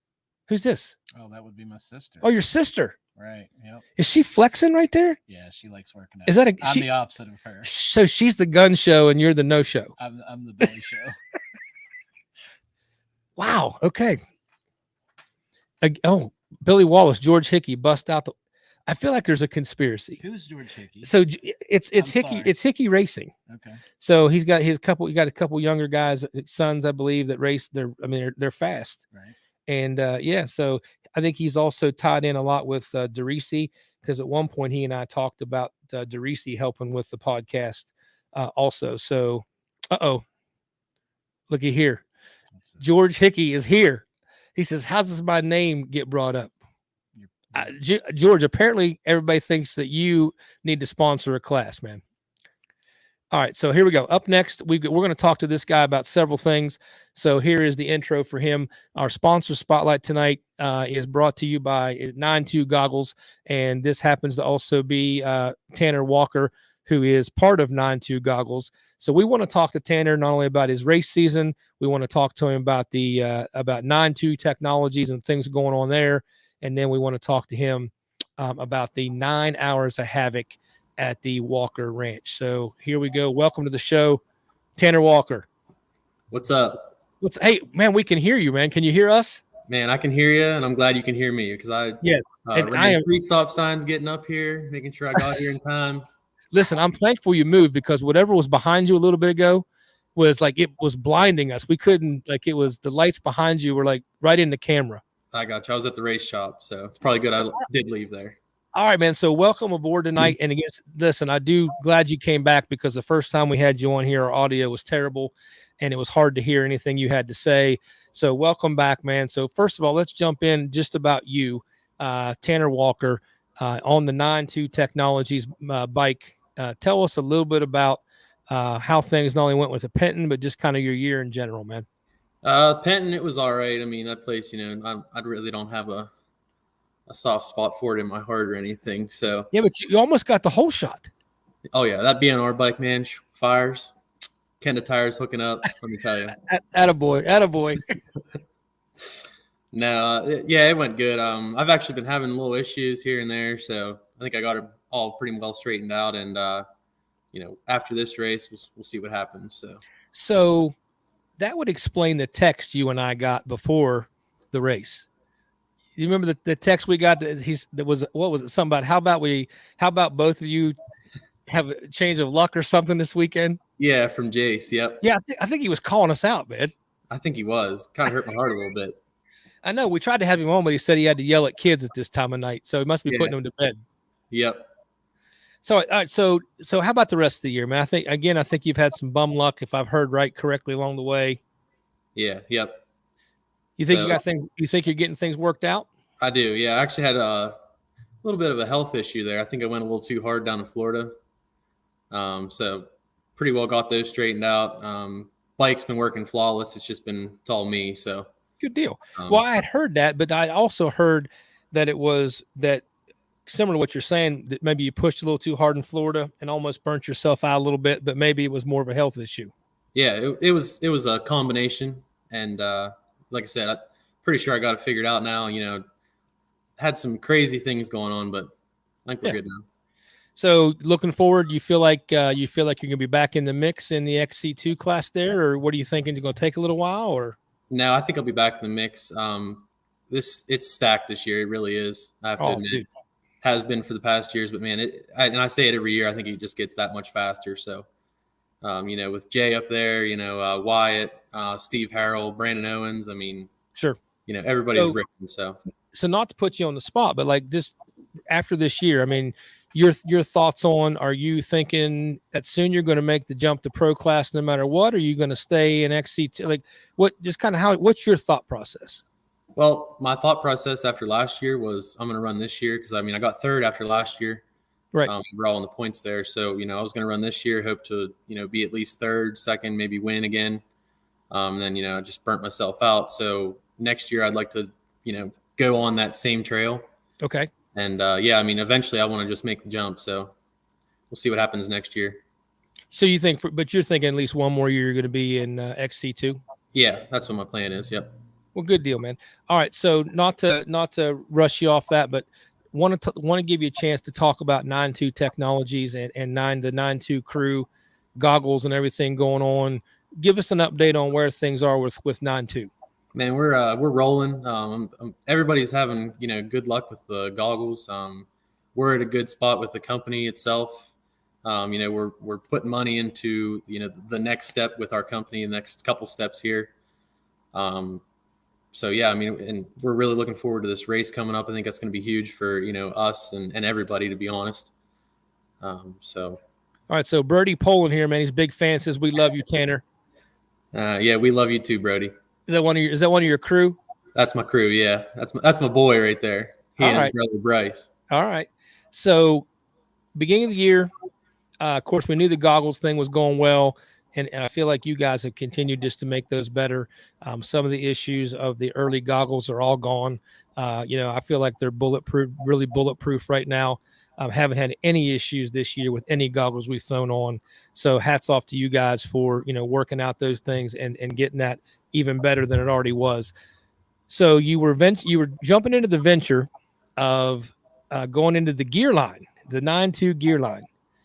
Oh, that would be my sister. Oh, your sister. Right. Yep. Is she flexing right there? Yeah, she likes working out. Is that I'm the opposite of her. So she's the gun show and you're the no show. I'm the belly show. Wow. Okay. Oh, Billy Wallace, George Hickey bust out the. I feel like there's a conspiracy. Who's George Hickey? So it's Hickey. sorry. It's Hickey Racing. Okay. So he got a couple younger guys, sons, I believe, that race. They're fast. Right. And yeah, so I think he's also tied in a lot with DeRisi, because at one point he and I talked about DeRisi helping with the podcast also. So, looky here. George Hickey is here. He says, "How does my name get brought up?" George, apparently everybody thinks that you need to sponsor a class, man. All right, so here we go. Up next, we're going to talk to this guy about several things. So here is the intro for him. Our sponsor spotlight tonight is brought to you by 9-2 Goggles, and this happens to also be Tanner Walker, who is part of 9-2 Goggles. So we want to talk to Tanner not only about his race season, we want to talk to him about the about 9-2 technologies and things going on there, and then we want to talk to him about the 9 hours of havoc at the Walker Ranch. So here we go. Welcome to the show, Tanner Walker. What's up? Hey, man, we can hear you, man. Can you hear us? Man, I can hear you, and I'm glad you can hear me because I ran 3 stop signs getting up here, making sure I got here in time. Listen, I'm thankful you moved, because whatever was behind you a little bit ago was like, it was blinding us. We couldn't, like, it was the lights behind you were like right in the camera. I got you. I was at the race shop, so it's probably good I did leave there. All right, man. So welcome aboard tonight. And again, listen, I do glad you came back, because the first time we had you on here, our audio was terrible and it was hard to hear anything you had to say. So welcome back, man. So first of all, let's jump in just about you, Tanner Walker, on the 9-2 Technologies bike. Tell us a little bit about how things not only went with the Penton, but just kind of your year in general, man. Penton, it was all right. I mean, that place, I really don't have a soft spot for it in my heart or anything. So yeah, but you almost got the whole shot. Oh yeah, that BNR bike, man, fires. Kenda tires hooking up. Let me tell you. Attaboy. No, yeah, it went good. I've actually been having little issues here and there, so I think I got it all pretty well straightened out. And after this race, we'll see what happens. So that would explain the text you and I got before the race. You remember the text we got that was something about how about both of you have a change of luck or something this weekend? Yeah, from Jace. Yep. Yeah, I think he was calling us out, man. I think he was. Kind of hurt my heart a little bit. I know. We tried to have him on, but he said he had to yell at kids at this time of night, so he must be putting them to bed. Yep. So, all right. So how about the rest of the year, man? I think you've had some bum luck, if I've heard correctly along the way. Yeah. Yep. You think you got things? You think you're getting things worked out? I do. Yeah, I actually had a little bit of a health issue there. I think I went a little too hard down in Florida. So pretty well got those straightened out. Bike's been working flawless. It's all me. So good deal. Well, I had heard that, but I also heard that it was that similar to what you're saying, that maybe you pushed a little too hard in Florida and almost burnt yourself out a little bit, but maybe it was more of a health issue. Yeah, it was a combination. And like I said, I'm pretty sure I got it figured out now. Had some crazy things going on, but I think we're good now. So looking forward, you feel like you're going to be back in the mix in the XC2 class there, or what are you thinking? Is it going to take a little while, or? No, I think I'll be back in the mix. It's stacked this year. It really is. I have to admit, dude. Has been for the past years, but man, I say it every year. I think it just gets that much faster. So, with Jay up there, Wyatt, Steve Harrell, Brandon Owens. I mean, sure. Everybody's ripping. So not to put you on the spot, but like just after this year, I mean, your thoughts on, are you thinking that soon you're going to make the jump to pro class no matter what? Or are you going to stay in XC2? Like what's your thought process? Well, my thought process after last year was I'm going to run this year because, I mean, I got third after last year. Right. We're all in the points there. So, I was going to run this year, hope to, be at least third, second, maybe win again. Then, I just burnt myself out. So next year I'd like to, go on that same trail. Okay. And eventually I want to just make the jump. So we'll see what happens next year. So you think, but you're thinking at least one more year you're going to be in XC2? Yeah, that's what my plan is. Yep. Well, good deal, man. All right. So not to rush you off that, but want to give you a chance to talk about 9.2 Technologies and the 9.2 crew, goggles and everything going on. Give us an update on where things are with 9.2. Man, we're rolling. Everybody's having good luck with the goggles. We're at a good spot with the company itself. We're putting money into the next step with our company, the next couple steps here. So yeah, and we're really looking forward to this race coming up. I think that's going to be huge for us and everybody, to be honest. All right, so Brody Poland here, man. He's a big fan. Says we love you, Tanner. Yeah, we love you too, Brody. Is that one of your crew? That's my crew. Yeah, that's my boy right there. He and his brother Bryce. All right. So beginning of the year, of course, we knew the goggles thing was going well. And I feel like you guys have continued just to make those better. Some of the issues of the early goggles are all gone. I feel like they're bulletproof, really bulletproof right now. Haven't had any issues this year with any goggles we've thrown on. So hats off to you guys for, working out those things and getting that even better than it already was. So you were jumping into the venture of going into the gear line, the 9.2 gear line.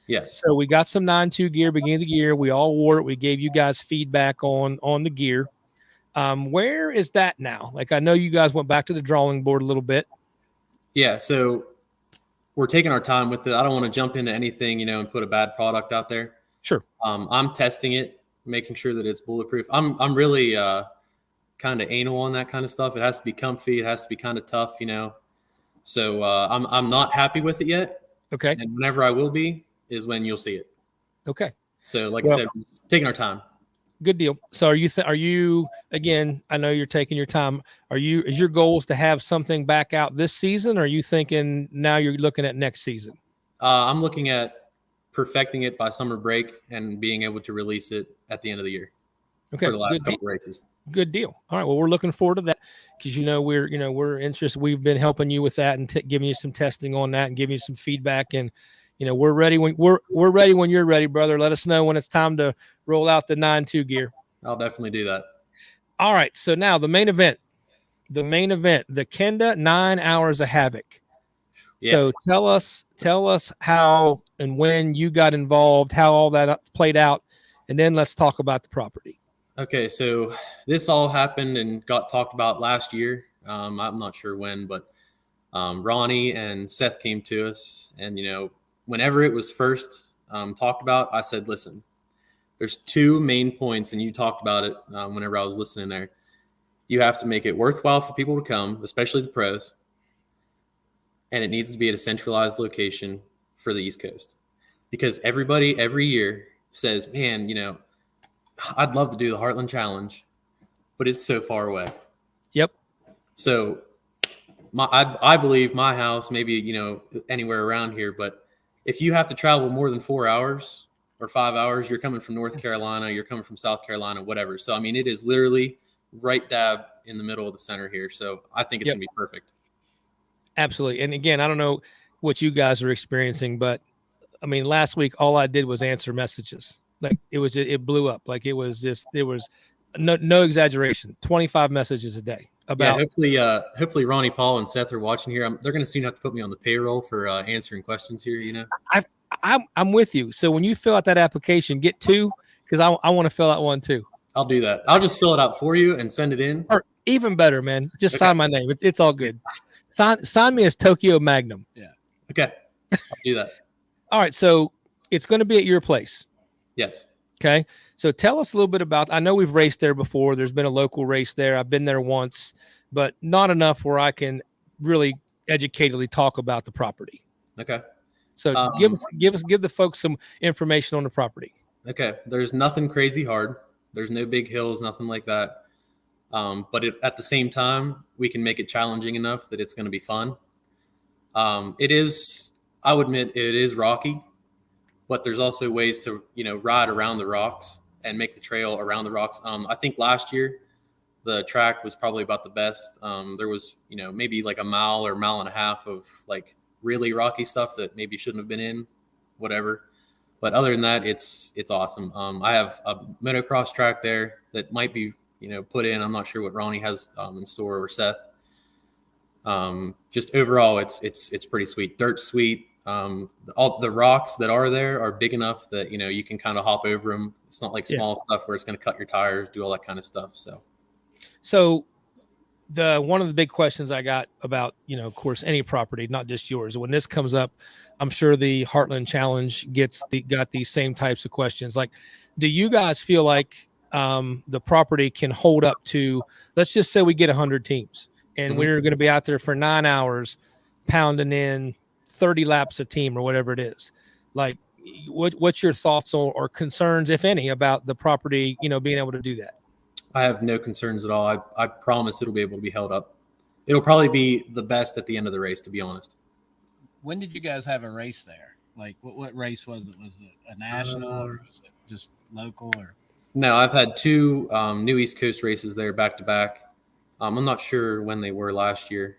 Yes. So we got some 9.2 gear beginning of the year. We all wore it. We gave you guys feedback on the gear. Where is that now? Like, I know you guys went back to the drawing board a little bit. Yeah. So we're taking our time with it. I don't want to jump into anything, and put a bad product out there. Sure. I'm testing it, making sure that it's bulletproof. I'm really kind of anal on that kind of stuff. It has to be comfy. It has to be kind of tough, So I'm not happy with it yet. Okay. And whenever I will be is when you'll see it. Okay. So I said, taking our time. Good deal. So are you again, I know you're taking your time. Is your goals to have something back out this season? Or are you thinking now you're looking at next season? I'm looking at perfecting it by summer break and being able to release it at the end of the year. Okay. For the last couple races. Good deal. All right. Well, we're looking forward to that because, we're interested. We've been helping you with that and giving you some testing on that and giving you some feedback. And, we're ready when we're ready when you're ready, brother. Let us know when it's time to roll out the 9.2 gear. I'll definitely do that. All right. So now the main event, the Kenda 9 Hours of Havoc. Yeah. So tell us how and when you got involved, how all that played out, and then let's talk about the property. Okay, so this all happened and got talked about last year. I'm not sure when, but Ronnie and Seth came to us, and whenever it was first talked about, I said, listen, there's two main points, and you talked about it whenever I was listening there. You have to make it worthwhile for people to come, especially the pros, and it needs to be at a centralized location for the East Coast, because everybody every year says, man, I'd love to do the Heartland Challenge, but it's so far away. Yep. So I believe my house, maybe, anywhere around here, but if you have to travel more than 4 hours or 5 hours, you're coming from North Carolina, you're coming from South Carolina, whatever. So, it is literally right dab in the middle of the center here. So I think it's going to be perfect. Absolutely. And again, I don't know what you guys are experiencing, but last week, all I did was answer messages. Like it blew up. Like there was no exaggeration. 25 messages a day about. Yeah, hopefully Ronnie, Paul, and Seth are watching here. They're going to soon have to put me on the payroll for answering questions here. I'm with you. So when you fill out that application, get two, because I want to fill out one too. I'll do that. I'll just fill it out for you and send it in. Or even better, man. Just sign my name. It's all good. Sign me as Tokyo Magnum. Yeah. Okay. I'll do that. All right. So it's going to be at your place. Yes. Okay. So tell us a little bit about, I know we've raced there before. There's been a local race there. I've been there once, but not enough where I can really educatedly talk about the property. Okay. So give the folks some information on the property. Okay. There's nothing crazy hard. There's no big hills, nothing like that. But at the same time, we can make it challenging enough that it's going to be fun. It is, I would admit, it is rocky, but there's also ways to, ride around the rocks and make the trail around the rocks. I think last year the track was probably about the best. There was, maybe like a mile or mile and a half of like really rocky stuff that maybe shouldn't have been in, whatever. But other than that, it's awesome. I have a motocross track there that might be, put in. I'm not sure what Ronnie has in store, or Seth. Just overall, it's pretty sweet. Dirt's sweet. All the rocks that are there are big enough that, you can kind of hop over them. It's not like small stuff where it's going to cut your tires, do all that kind of stuff. So one of the big questions I got about, of course, any property, not just yours, when this comes up, I'm sure the Heartland Challenge got these same types of questions. Like, do you guys feel like the property can hold up to, let's just say we get 100 teams and we're going to be out there for 9 hours pounding in 30 laps a team or whatever it is. Like, what's your thoughts or concerns, if any, about the property, being able to do that? I have no concerns at all. I promise it'll be able to be held up. It'll probably be the best at the end of the race, to be honest. When did you guys have a race there? Like, what race was it? Was it a national or was it just local? Or no, I've had 2 new East Coast races there back to back. I'm not sure when they were last year.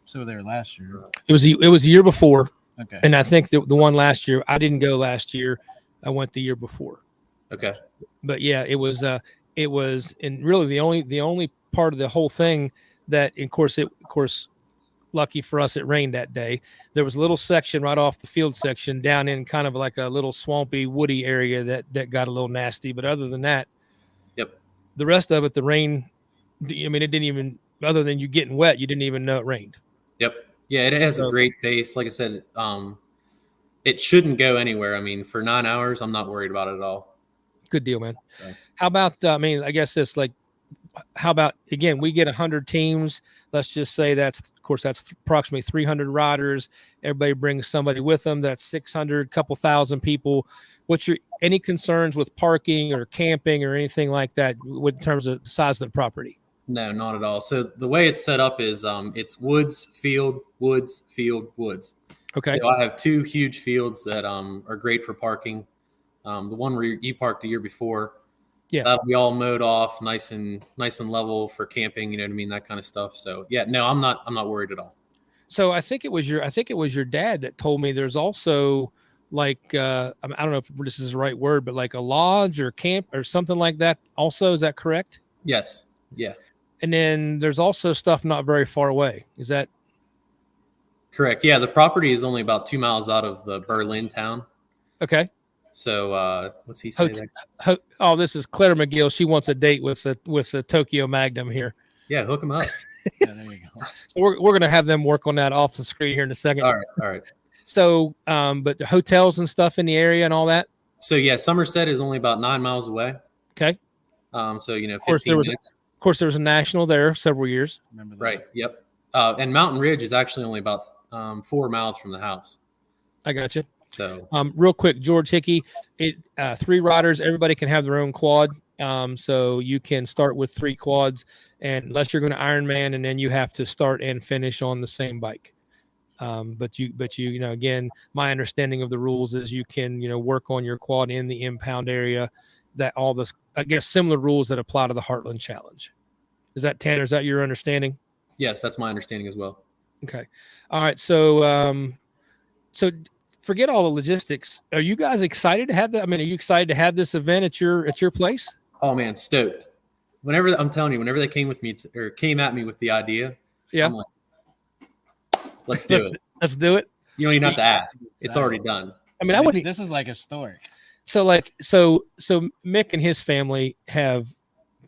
So they were last year. It was a year before. Okay. And I think the one last year, I didn't go last year. I went the year before. Okay. But yeah, it was, and really the only part of the whole thing that, of course, lucky for us, it rained that day. There was a little section right off the field section down in kind of like a little swampy, woody area that got a little nasty. But other than that, the rest of it, the rain, I mean, it didn't even, other than you getting wet, you didn't even know it rained. Yep. Yeah, it has a great base. Like I said, it shouldn't go anywhere. I mean, for 9 hours, I'm not worried about it at all. Good deal, man. Okay. How about, I guess it's like, how about, again, we get 100 teams. Let's just say that's approximately 300 riders. Everybody brings somebody with them. That's 600, couple thousand people. Any concerns with parking or camping or anything like that in terms of the size of the property? No, not at all. So the way it's set up is it's woods, field, woods, field, woods. Okay. So I have 2 huge fields that are great for parking. The one where you parked the year before, that'll be all mowed off, nice and level for camping. You know what I mean? That kind of stuff. So yeah, no, I'm not worried at all. So I think it was your dad that told me there's also like I don't know if this is the right word, but like a lodge or camp or something like that. Also, is that correct? Yes. Yeah. And then there's also stuff not very far away. Is that correct? Yeah, the property is only about 2 miles out of the Berlin town. Okay. So what's he saying? This is Claire McGill. She wants a date with the Tokyo Magnum here. Yeah, hook them up. Yeah, there you go. So we're gonna have them work on that off the screen here in a second. All right. So, but hotels and stuff in the area and all that. So yeah, Somerset is only about 9 miles away. Okay. So 15 minutes. Of course, there was a national there several years. Remember that? Right. Yep. And Mountain Ridge is actually only about 4 miles from the house. I got you. So real quick, George Hickey, 3 riders, everybody can have their own quad. So you can start with 3 quads, and unless you're going to Ironman, and then you have to start and finish on the same bike. But you again, my understanding of the rules is you can, work on your quad in the impound area. That all this, I guess, similar rules that apply to the Heartland Challenge. Is that, Tanner? Is that your understanding? yes, that's my understanding as well. Okay. All right. So, so forget all the logistics. Are you guys excited to have that? I mean, are you excited to have this event at your place? Oh man, stoked. Whenever I'm telling you, whenever they came at me with the idea, Yeah. I'm like, let's do it. Let's do it. You don't even have to ask. It's already done. I mean, I wouldn't. This is like historic. So Mick and his family have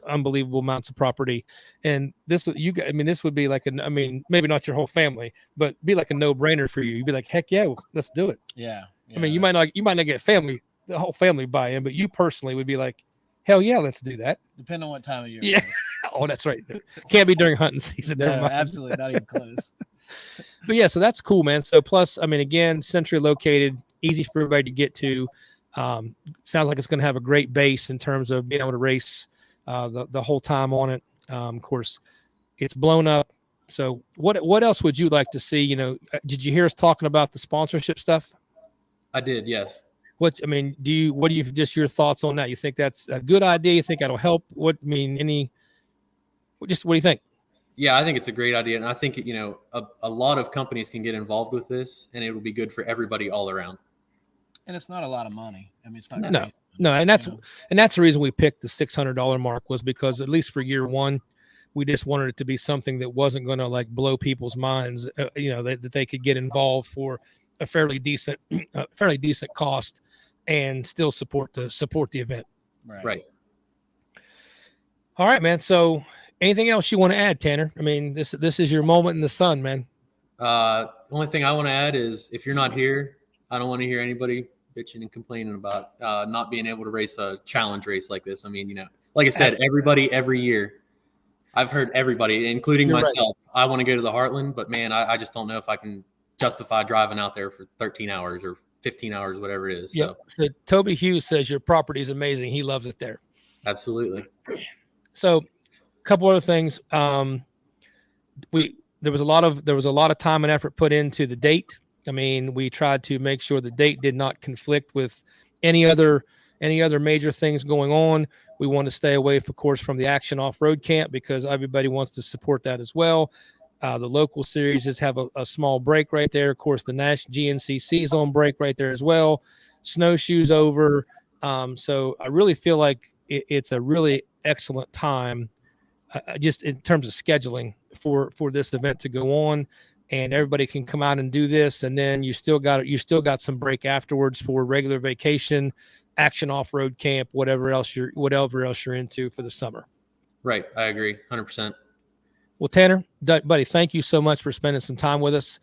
unbelievable amounts of property, and this would be like maybe not your whole family, but be like a no-brainer for you. You'd be like, heck yeah, let's do it. Yeah. I mean, you might not get the whole family buy-in, but you personally would be like, hell yeah, let's do that. Depending on what time of year. Yeah. Oh, that's right. Can't be during hunting season. Never No, mind. absolutely not even close. But yeah, so that's cool, man. So plus, I mean, again, centrally located, easy for everybody to get to. Sounds like it's going to have a great base in terms of being able to race the whole time on it. Of course, it's blown up. So what else would you like to see? You know, did you hear us talking about the sponsorship stuff? I did, yes. What do you just your thoughts on that? You think that's a good idea? You think that'll help? What do you think? Yeah, I think it's a great idea, and I think a lot of companies can get involved with this, and it will be good for everybody all around. And it's not a lot of money. I mean, it's not no, and that's the reason we picked the $600 mark, was because at least for year one, we just wanted it to be something that wasn't going to like blow people's minds. That they could get involved for a fairly decent cost and still support the event. Right. All right, man. So anything else you want to add, Tanner? I mean, this is your moment in the sun, man. Only thing I want to add is if you're not here, I don't want to hear anybody bitching and complaining about not being able to race a challenge race like this. I mean, like I said, everybody every year, I've heard everybody, including myself. Right. I want to go to the Heartland, but man, I just don't know if I can justify driving out there for 13 hours or 15 hours, whatever it is. Yep. So Toby Hughes says your property is amazing. He loves it there. Absolutely. So a couple other things. There was a lot of time and effort put into the date. I mean, we tried to make sure the date did not conflict with any other major things going on. We want to stay away, of course, from the Action Off-Road Camp because everybody wants to support that as well. The local series just have a small break right there. Of course, the National GNCC is on break right there as well. Snowshoes over. So I really feel like it's a really excellent time, just in terms of scheduling for this event to go on, and everybody can come out and do this. And then you still got some break afterwards for regular vacation, Action Off-Road Camp, whatever else you're into for the summer. Right. I agree 100%. Well, Tanner, buddy, thank you so much for spending some time with us.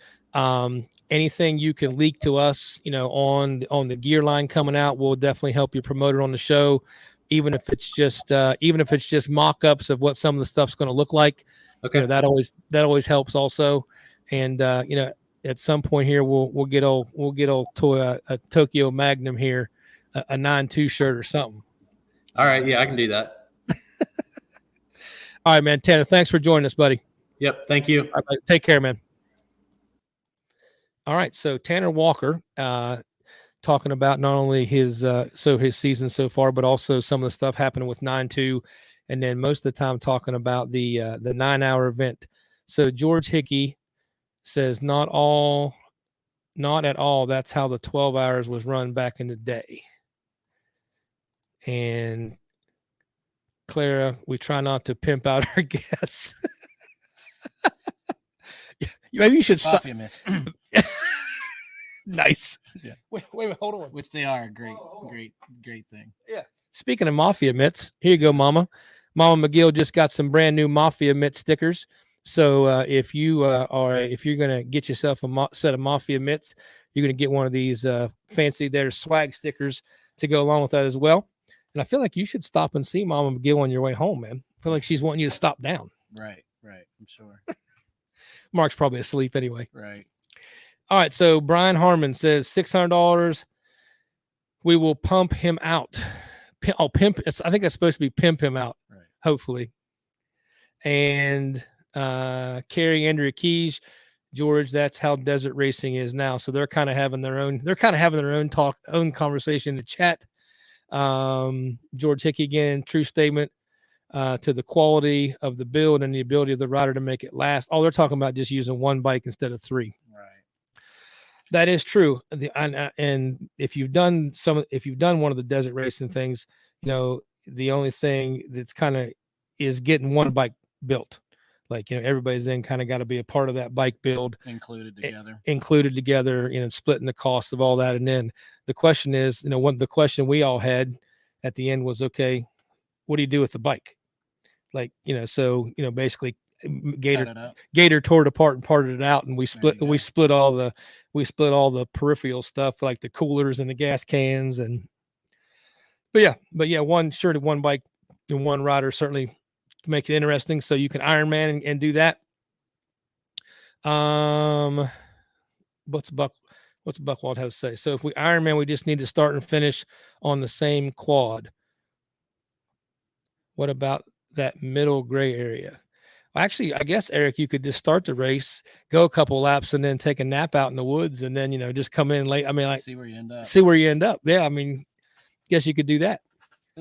Anything you can leak to us, on the gear line coming out, we'll definitely help you promote it on the show, even if it's just mock-ups of what some of the stuff's going to look like. Okay, that always helps also. And at some point here, we'll get old to a Tokyo Magnum here, a 9-2 shirt or something. All right, yeah, I can do that. All right, man. Tanner, thanks for joining us, buddy. Yep, thank you. All right, take care, man. All right, so Tanner Walker talking about not only his season so far, but also some of the stuff happening with 9-2, and then most of the time talking about the 9-hour event. So George Hickey says not at all. That's how the 12 hours was run back in the day. And Clara, we try not to pimp out our guests. Maybe you should stop. Nice. Yeah. Wait, hold on. Which they are a great thing. Yeah. Speaking of Mafia mitts, here you go, Mama. Mama McGill just got some brand new Mafia mitt stickers. So if you're gonna get yourself a set of Mafia mitts, you're gonna get one of these fancy swag stickers to go along with that as well. And I feel like you should stop and see Mama McGill on your way home, man. I feel like she's wanting you to stop down. Right. I'm sure. Mark's probably asleep anyway. Right. All right. So Brian Harmon says $600. We will pump him out. Pimp. I think that's supposed to be pimp him out. Right. Hopefully. And Carrie Andrea Keys, George, that's how desert racing is now. So they're kind of having their own conversation in the chat. George Hickey again, true statement to the quality of the build and the ability of the rider to make it last. They're talking about just using one bike instead of three. Right. That is true. And if you've done one of the desert racing things, the only thing that's kind of is getting one bike built. Like, everybody's then kind of got to be a part of that bike build, included together, splitting the cost of all that. And then the question is, the question we all had at the end was, okay, what do you do with the bike? Like, basically Gator tore it apart and parted it out, and we split all the peripheral stuff, like the coolers and the gas cans. But yeah, one bike and one rider certainly make it interesting, so you can Ironman and do that. What's Buckwald have to say? So if we Ironman, we just need to start and finish on the same quad. What about that middle gray area. Actually, I guess, Eric, you could just start the race, go a couple laps, and then take a nap out in the woods, and then, just come in late. I mean, like, See where you end up. see where you end up. Yeah, I mean, guess you could do that.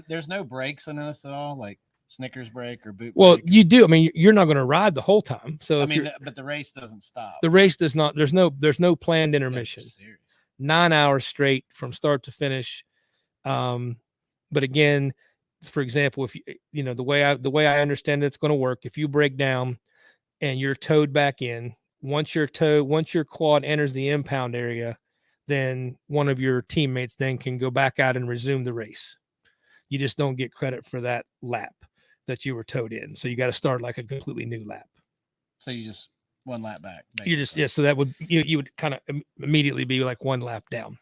There's no breaks in this at all, like Snickers break or boot Well, break. you do. I mean, you're not going to ride the whole time. So I mean, but the race doesn't stop. the race does not. There's no planned intermission. Serious. 9 hours straight from start to finish. But again, for example, if the way I understand it's going to work, if you break down and you're towed back in, once your quad enters the impound area, then one of your teammates then can go back out and resume the race. You just don't get credit for that lap that you were towed in. So you got to start like a completely new lap. So you just one lap back. Basically. You just, so that would, you would kind of immediately be like one lap down.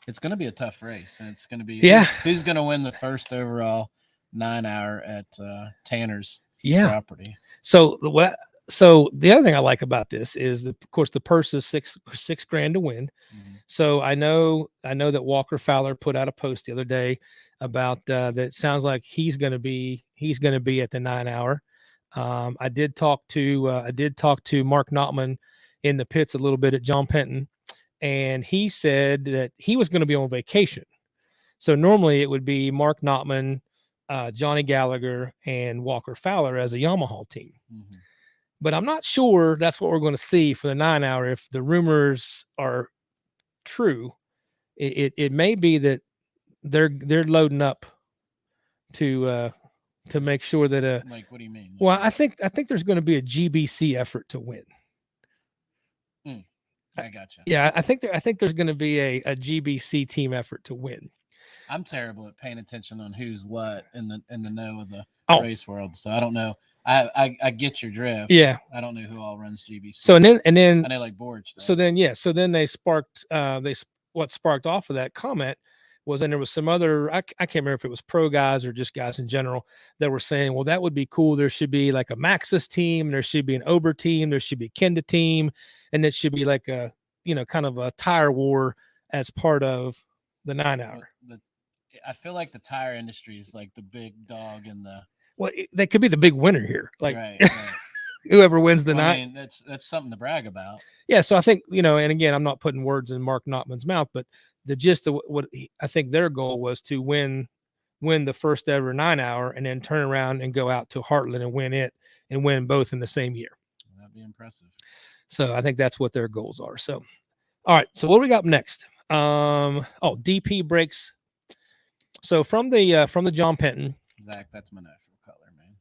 It's going to be a tough race, and it's going to be who's going to win the first overall 9 hour at Tanner's property. So the other thing I like about this is, of course, the purse is $6,000 to win. Mm-hmm. So I know that Walker Fowler put out a post the other day about that. It sounds like he's going to be at the 9 hour. I did talk to Mark Notman in the pits a little bit at John Penton, and he said that he was going to be on vacation. So normally it would be Mark Notman, Johnny Gallagher, and Walker Fowler as a Yamaha team. Mm-hmm. But I'm not sure that's what we're going to see for the 9 hour. If the rumors are true, it may be that they're loading up to make sure that like, what do you mean? Well, I think there's going to be a GBC effort to win. I gotcha. Yeah, I think there's going to be a GBC team effort to win. I'm terrible at paying attention on who's what in the know of the race world, so I don't know. I get your drift. Yeah, I don't know who all runs GBC. So and then I know like Borge does. So then they sparked what sparked off of that comment was, and there was some other, I can't remember if it was pro guys or just guys in general that were saying, well, that would be cool. There should be like a Maxxis team, there should be an Ober team, there should be a Kenda team, and it should be like a kind of a tire war as part of the 9 hour. I feel like the tire industry is like the big dog in the. Well, they could be the big winner here. Like right. Whoever wins the night. I mean, that's something to brag about. Yeah. So I think, and again, I'm not putting words in Mark Notman's mouth, but the gist of what I think their goal was to win the first ever 9 hour and then turn around and go out to Heartland and win it and win both in the same year. That'd be impressive. So I think that's what their goals are. So, all right. So what do we got next? DP breaks. So from the John Penton. Zach, that's my natural color, man.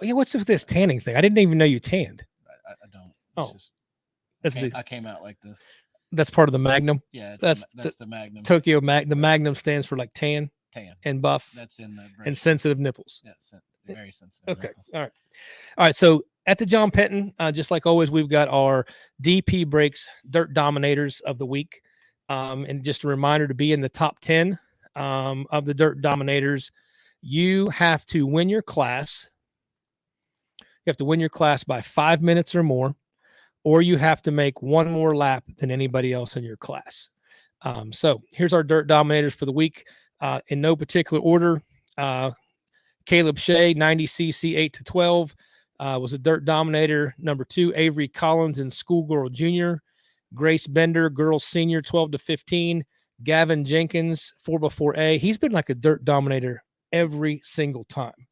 Oh, yeah, what's with this tanning thing? I didn't even know you tanned. I don't. I came out like this. That's part of the Magnum. Yeah, that's the Magnum. Tokyo The Magnum stands for like tan and buff. That's in the and sensitive nipples. Yeah, very sensitive. Okay, nipples. all right. So at the John Penton, just like always, we've got our DP Breaks Dirt Dominators of the week, and just a reminder to be in the top 10 of the Dirt Dominators. You have to win your class. You have to win your class by 5 minutes or more, or you have to make one more lap than anybody else in your class. So here's our Dirt Dominators for the week. In no particular order, Caleb Shea, 90cc 8 to 12, was a Dirt Dominator. Number 2, Avery Collins in Schoolgirl Junior. Grace Bender, Girls Senior 12 to 15. Gavin Jenkins, 4x4A. He's been like a Dirt Dominator every single time.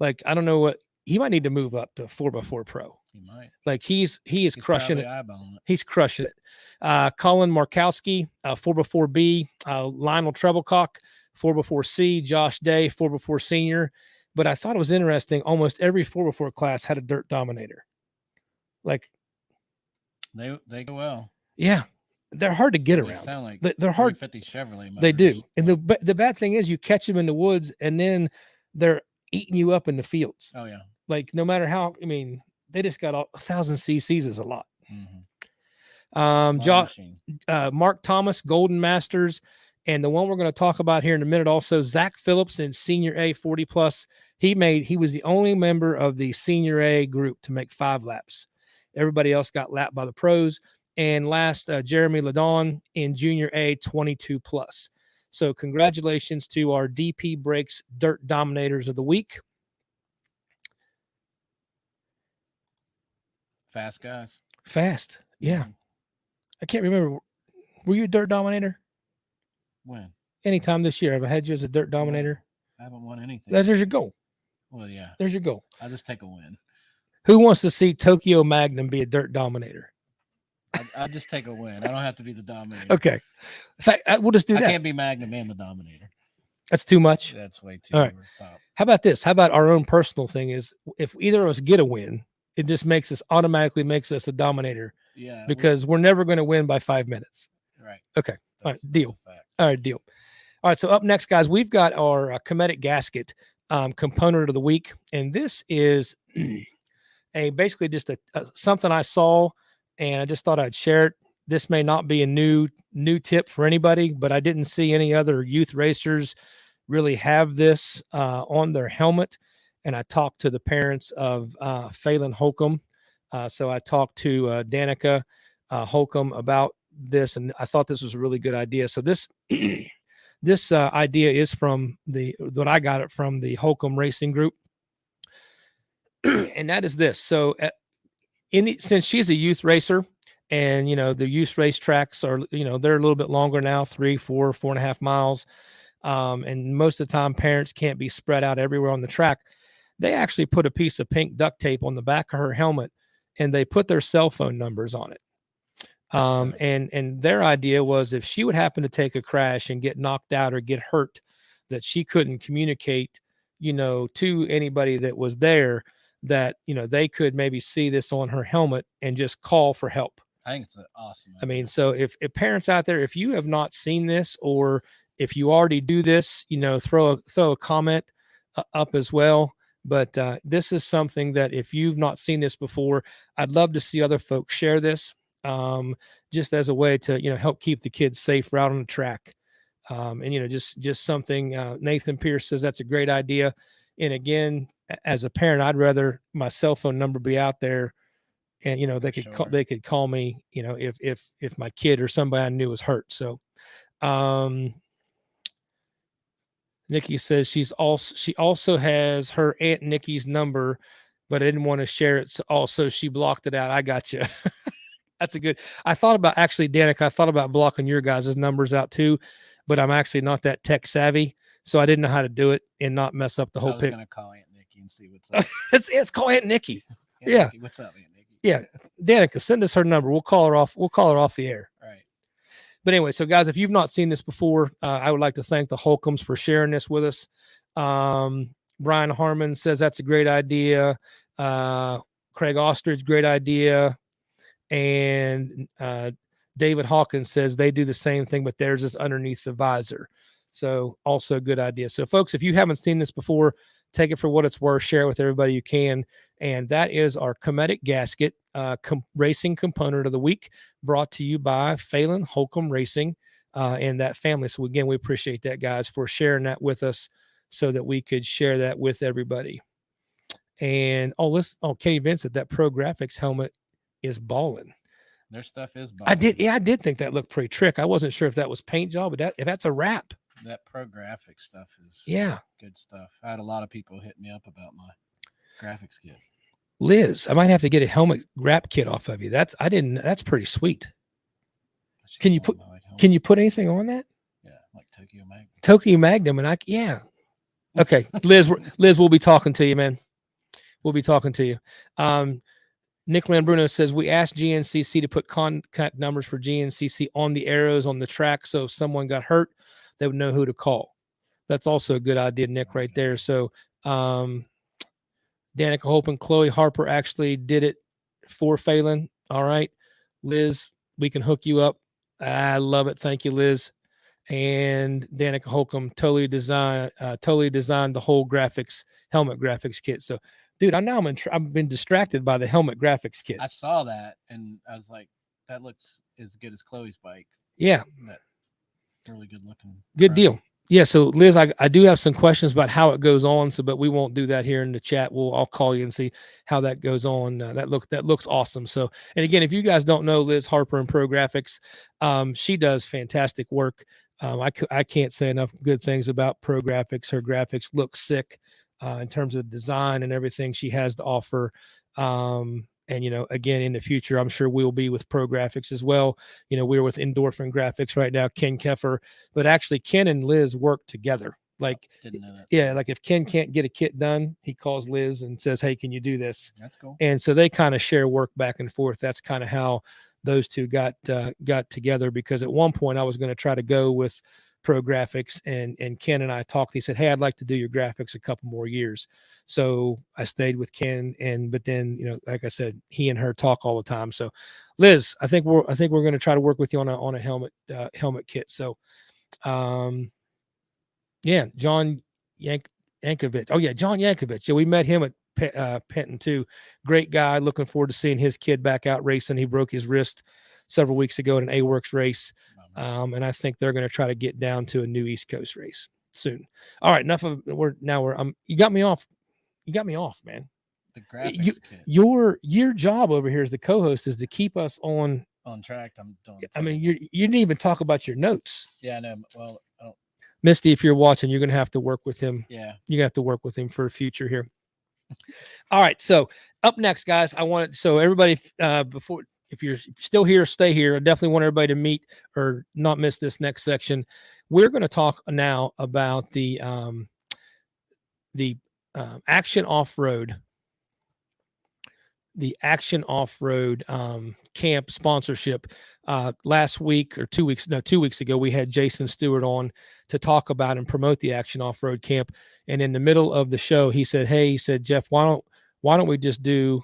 Like, I don't know what, he might need to move up to 4x4 Pro. He might. Like he's crushing it. Eyeballing it. He's crushing it. Colin Markowski, 4x4B. Lionel Treblecock, 4x4C. Josh Day, 4x4 Senior. But I thought it was interesting. Almost every 4x4 class had a Dirt Dominator. Like they go well. Yeah, they're hard to get around. Sound like they're hard. 50 Chevrolet motors. They do. And the bad thing is you catch them in the woods and then they're eating you up in the fields. Oh yeah. Like no matter how, I mean, they just got 1,000 cc's is a lot. Mm-hmm. Mark Thomas, Golden Masters, and the one we're going to talk about here in a minute also, Zach Phillips in Senior A 40 plus. He was the only member of the Senior A group to make 5 laps. Everybody else got lapped by the pros. And last, Jeremy Ladon in Junior A 22 plus. So congratulations to our DP Breaks Dirt Dominators of the week. Fast guys. Fast. Yeah. I can't remember. Were you a dirt dominator? When? Anytime this year, have I had you as a dirt dominator? I haven't won anything. There's your goal. Well, yeah. There's your goal. I'll just take a win. Who wants to see Tokyo Magnum be a dirt dominator? I'll just take a win. I don't have to be the dominator. Okay. In fact, we'll just do I that. can't be Magnum and the dominator. That's too much. That's way too All right. over the top. How about this? How about our own personal thing is if either of us get a win, it just automatically makes us a dominator Yeah. because we're never going to win by 5 minutes. Right. Okay. All right. That's Deal. a fact. All right. Deal. All right. So up next, guys, we've got our Cometic gasket component of the week. And this is basically just something I saw and I just thought I'd share it. This may not be a new tip for anybody, but I didn't see any other youth racers really have this on their helmet. And I talked to the parents of Phelan Holcomb. So I talked to Danica Holcomb about this, and I thought this was a really good idea. So this this idea is from what I got it from the Holcomb Racing Group, and that is this. So since she's a youth racer, and the youth race tracks are they're a little bit longer now, 3, 4, 4.5 miles, and most of the time parents can't be spread out everywhere on the track. They actually put a piece of pink duct tape on the back of her helmet, and they put their cell phone numbers on it. And their idea was if she would happen to take a crash and get knocked out or get hurt, that she couldn't communicate, to anybody that was there, that, they could maybe see this on her helmet and just call for help. I think it's awesome. I mean, so if parents out there, if you have not seen this, or if you already do this, throw a comment up as well. But this is something that if you've not seen this before, I'd love to see other folks share this, just as a way to, help keep the kids safe out on the track. And, just something, Nathan Pierce says that's a great idea. And again, as a parent, I'd rather my cell phone number be out there and, they could call me, if my kid or somebody I knew was hurt. So, Nikki says she also has her Aunt Nikki's number, but I didn't want to share it. So also she blocked it out. I got you. That's a good. I thought about Danica. I thought about blocking your guys' numbers out too, but I'm actually not that tech savvy, so I didn't know how to do it and not mess up the whole picture. I was gonna call Aunt Nikki and see what's up. It's call Aunt Nikki. Yeah. Nikki, what's up, Aunt Nikki? Yeah, Danica, send us her number. We'll call her off. We'll call her off the air. All right. But anyway, so guys, if you've not seen this before, I would like to thank the Holcombs for sharing this with us. Brian Harmon says that's a great idea. Craig Ostrich, great idea. And David Hawkins says they do the same thing, but theirs is underneath the visor. So also a good idea. So folks, if you haven't seen this before, take it for what it's worth. Share it with everybody you can. And that is our Cometic gasket racing component of the week, brought to you by Phelan Holcomb Racing and that family. So again, we appreciate that, guys, for sharing that with us so that we could share that with everybody. And Kenny Vince said that Pro Graphics helmet is balling. Their stuff is balling. I did think that looked pretty trick. I wasn't sure if that was paint job, but if that's a wrap. That Pro Graphics stuff is good stuff. I had a lot of people hit me up about my graphics kit. Liz, I might have to get a helmet wrap kit off of you. That's pretty sweet. Can you put anything on that? Yeah, like Tokyo Magnum. Tokyo Magnum, and okay, Liz, we'll be talking to you, man. We'll be talking to you. Nick Lambruno says we asked GNCC to put contact numbers for GNCC on the arrows on the track, so if someone got hurt, they would know who to call. That's also a good idea, Nick, right there. So Danica Hope and Chloe Harper actually did it for Phelan. All right, Liz, we can hook you up. I love it. Thank you, Liz. And Danica Holcomb totally designed the whole helmet graphics kit. So, dude, I've been distracted by the helmet graphics kit. I saw that and I was like, that looks as good as Chloe's bike. Yeah. That really good looking. Good deal. Yeah. So Liz, I do have some questions about how it goes on. But we won't do that here in the chat. I'll call you and see how that goes on. That looks awesome. So, and again, if you guys don't know Liz Harper and Pro Graphics, she does fantastic work. I can't say enough good things about Pro Graphics. Her graphics look sick in terms of design and everything she has to offer. And, again, in the future, I'm sure we'll be with Pro Graphics as well. We're with Endorphin Graphics right now, Ken Keffer, but actually Ken and Liz work together. Like, Didn't know that. yeah, like if Ken can't get a kit done, he calls Liz and says, hey, can you do this? That's cool. And so they kind of share work back and forth. That's kind of how those two got together, because at one point I was going to try to go with Pro Graphics, and Ken and I talked. He said, hey, I'd like to do your graphics a couple more years. So I stayed with Ken, but then, like I said, he and her talk all the time. So Liz, I think we're going to try to work with you on a helmet kit. So yeah, John Yankovic. Oh yeah, John Yankovic. Yeah, we met him at Penton too. Great guy. Looking forward to seeing his kid back out racing. He broke his wrist several weeks ago at an A-Works race. And I think they're going to try to get down to a new East Coast race soon. All right, enough of you got me off. You got me off, man. The graphics kit. Your job over here as the co-host is to keep us on track. I'm doing. I mean, you didn't even talk about your notes. Yeah, no. Well, I don't. Misty, if you're watching, you're going to have to work with him. Yeah, you have to work with him for a future here. All right, so up next, guys, everybody if you're still here, stay here. I definitely want everybody to meet or not miss this next section. We're going to talk now about the Action Off-Road, camp sponsorship. Last week or 2 weeks ago, we had Jason Stewart on to talk about and promote the Action Off-Road camp. And in the middle of the show, he said, Jeff, why don't we just do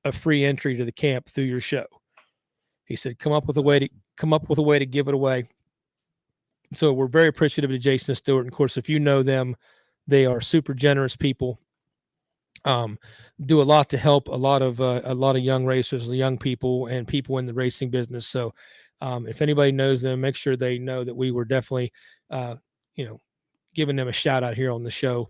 a free entry to the camp through your show? He said, come up with a way to give it away. So we're very appreciative of Jason Stewart. And of course, if you know them, they are super generous people. Do a lot to help a lot of young racers, young people, and people in the racing business. So if anybody knows them, make sure they know that we were definitely, giving them a shout out here on the show.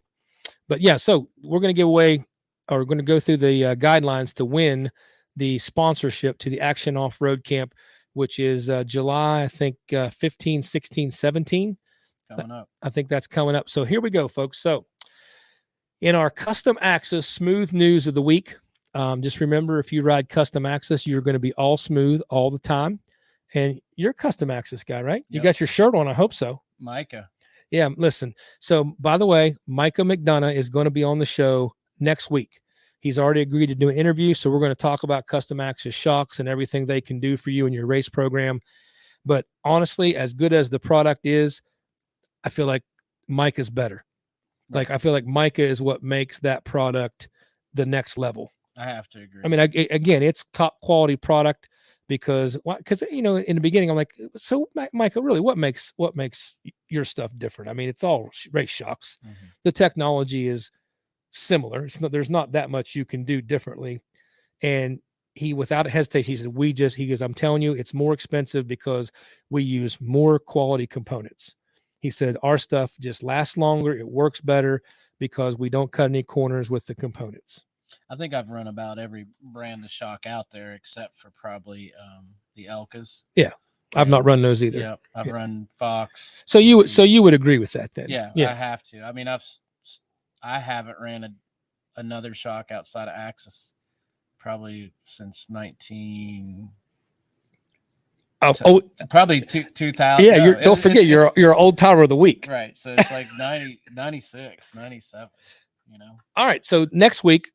But yeah, so we're going to give away, or we're going to go through the guidelines to win the sponsorship to the Action Off-Road Camp, which is July, I think 15, 16, 17. Coming up. I think that's coming up. So here we go, folks. So in our Custom Access Smooth News of the Week, just remember, if you ride Custom Access, you're going to be all smooth all the time. And you're a Custom Access guy, right? Yep. You got your shirt on. I hope so. Micah. Yeah, listen. So, by the way, Micah McDonough is going to be on the show next week. He's already agreed to do an interview, so we're going to talk about Custom Access shocks and everything they can do for you in your race program. But honestly, as good as the product is, I feel like Micah's better. Like, I feel like Micah is what makes that product the next level. I have to agree. I mean, again, it's top quality product because in the beginning I'm like, so Micah, really, what makes your stuff different? I mean, it's all race shocks. Mm-hmm. The technology is similar. There's not that much you can do differently. And he, without hesitation, he said, I'm telling you, it's more expensive because we use more quality components. He said, our stuff just lasts longer. It works better because we don't cut any corners with the components. I think I've run about every brand of shock out there except for probably the Elkas. Yeah. I've not run those either. Yeah. I've run Fox. So you would agree with that then? Yeah. I have to. I mean, I haven't ran another shock outside of Axis probably since 19. Probably 2000. Yeah, don't forget you're an old timer of the week. Right. So it's like 90, 96, 97, All right. So next week,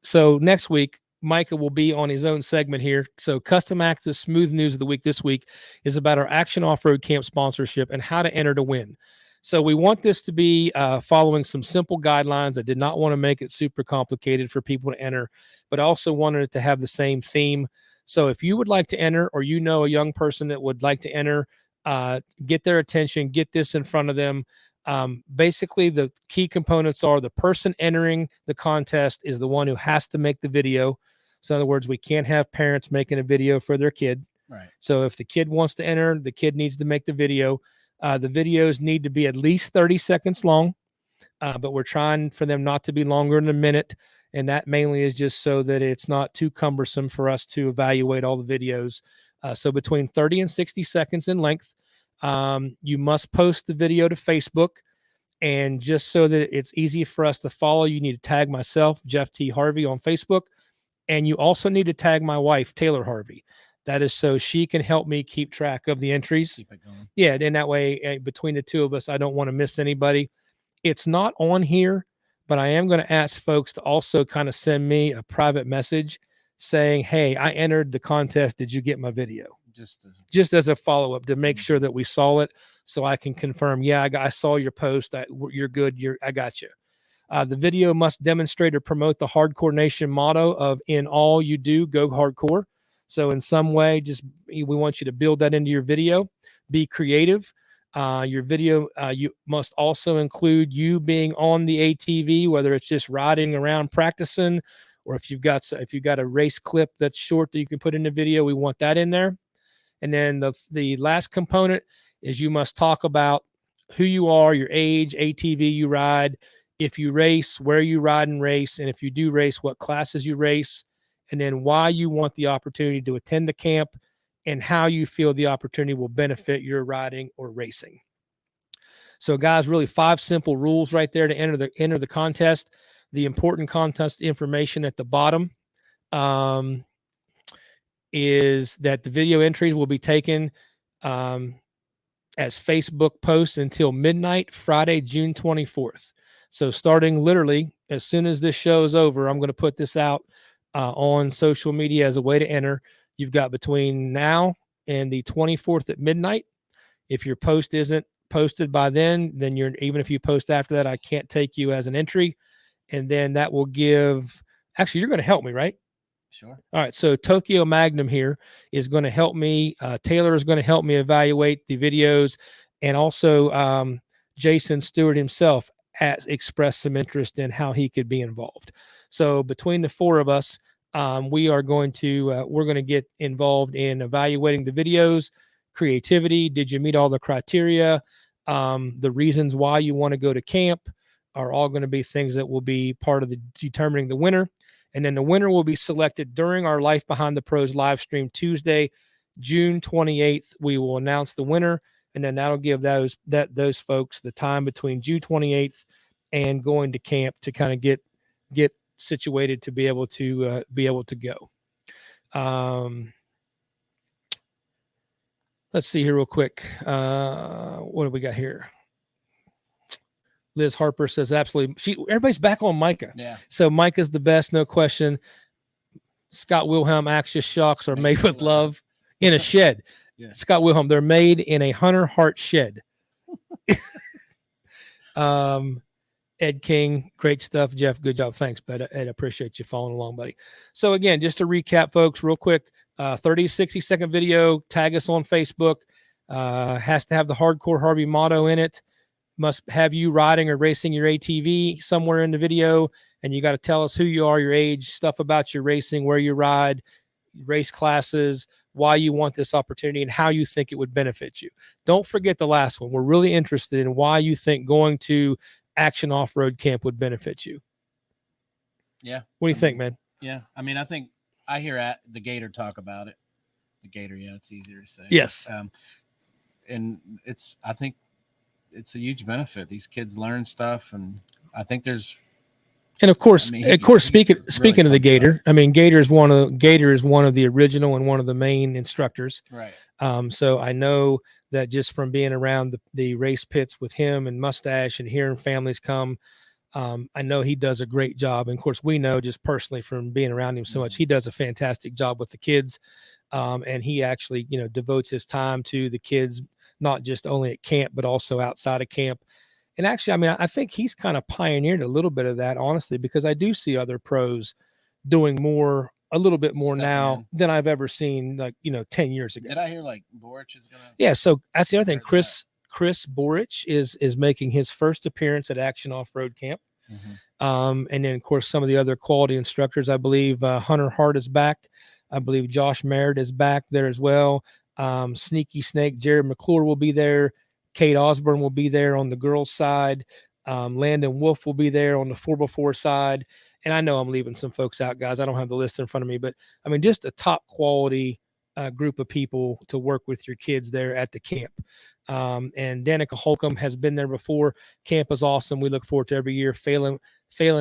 Micah will be on his own segment here. So Custom Access Smooth News of the Week this week is about our Action Off-Road Camp sponsorship and how to enter to win. So we want this to be following some simple guidelines. I did not want to make it super complicated for people to enter, but I also wanted it to have the same theme. So if you would like to enter, or a young person that would like to enter, get their attention, get this in front of them. Basically, the key components are the person entering the contest is the one who has to make the video. So in other words, we can't have parents making a video for their kid. Right. So if the kid wants to enter, the kid needs to make the video. The videos need to be at least 30 seconds long, but we're trying for them not to be longer than a minute. And that mainly is just so that it's not too cumbersome for us to evaluate all the videos. So between 30 and 60 seconds in length, you must post the video to Facebook. And just so that it's easy for us to follow, you need to tag myself, Jeff T. Harvey, on Facebook. And you also need to tag my wife, Taylor Harvey. That is so she can help me keep track of the entries. Keep it going. Yeah, and that way, between the two of us, I don't want to miss anybody. It's not on here, but I am going to ask folks to also kind of send me a private message saying, hey, I entered the contest. Did you get my video? Just as a follow-up to make sure that we saw it, so I can confirm, yeah, I saw your post. You're good. I got you. The video must demonstrate or promote the Hardcore Nation motto of in all you do, go hardcore. So in some way, we want you to build that into your video. Be creative. Your video, you must also include you being on the ATV, whether it's just riding around practicing, or if you've got a race clip that's short that you can put in the video, we want that in there. And then the last component is you must talk about who you are, your age, ATV you ride, if you race, where you ride and race, and if you do race, what classes you race, and then why you want the opportunity to attend the camp and how you feel the opportunity will benefit your riding or racing. So guys, really 5 simple rules right there to enter the contest. The important contest information at the bottom is that the video entries will be taken as Facebook posts until midnight, Friday, June 24th. So starting literally as soon as this show is over, I'm going to put this out on social media as a way to enter. You've got between now and the 24th at midnight. If your post isn't posted by then even if you post after that, I can't take you as an entry. And then that will actually, you're going to help me, right? Sure. All right. So Tokyo Magnum here is going to help me. Taylor is going to help me evaluate the videos. And also Jason Stewart himself has expressed some interest in how he could be involved. So between the 4 of us, we're going to get involved in evaluating the videos, creativity. Did you meet all the criteria? The reasons why you want to go to camp are all going to be things that will be part of determining the winner. And then the winner will be selected during our Life Behind the Pros live stream Tuesday, June 28th. We will announce the winner, and then that'll give those folks the time between June 28th and going to camp to kind of get situated to be able to go. Let's see here real quick. What do we got here? Liz Harper says absolutely. Everybody's back on Micah. Yeah. So Micah's the best, no question. Scott Wilhelm Axis shocks are made with love in a shed. Yeah. Scott Wilhelm, they're made in a Hunter Hart shed. Ed King, great stuff. Jeff, good job. Thanks, Ed. I appreciate you following along, buddy. So again, just to recap, folks, real quick, 30 to 60-second video. Tag us on Facebook. Has to have the Hardcore Harvey motto in it. Must have you riding or racing your ATV somewhere in the video, and you got to tell us who you are, your age, stuff about your racing, where you ride, race classes, why you want this opportunity, and how you think it would benefit you. Don't forget the last one. We're really interested in why you think going to Action Off-Road Camp would benefit you. Yeah. What do you think, man? Yeah. I mean, I think I hear the Gator talk about it. The Gator, yeah, it's easier to say. Yes. And I think it's a huge benefit. These kids learn stuff, and I think there's. And of course, speaking really of the Gator, I mean, Gator is one of the original and one of the main instructors. Right. So I know that just from being around the race pits with him and Mustache and hearing families come, I know he does a great job. And of course, we know just personally from being around him so much, he does a fantastic job with the kids. And he actually, devotes his time to the kids, not just only at camp, but also outside of camp. And actually, I mean, I think he's kind of pioneered a little bit of that, honestly, because I do see other pros doing a little bit more now than I've ever seen, 10 years ago. Did I hear Borich is going to? Yeah. So that's the other thing. Chris Borich is making his first appearance at Action Off-Road Camp. Mm-hmm. And then of course, some of the other quality instructors, I believe, Hunter Hart is back. I believe Josh Merritt is back there as well. Sneaky Snake, Jared McClure will be there. Kate Osborne will be there on the girls' side. Landon Wolf will be there on the 4x4 side. And I know I'm leaving some folks out, guys. I don't have the list in front of me, but I mean, just a top quality group of people to work with your kids there at the camp. And Danica Holcomb has been there before. Camp is awesome. We look forward to every year. Phelan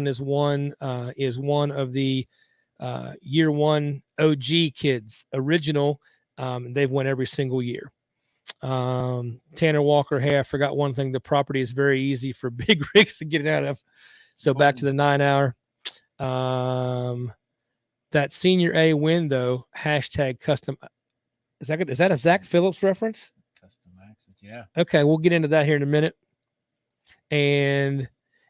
is one of the year one OG kids, original. They've won every single year. Tanner Walker, hey, I forgot one thing. The property is very easy for big rigs to get out of. So back to the 9 hour. That senior A win though, hashtag custom. Is that a Zach Phillips reference? Custom access, yeah. Okay, we'll get into that here in a minute. And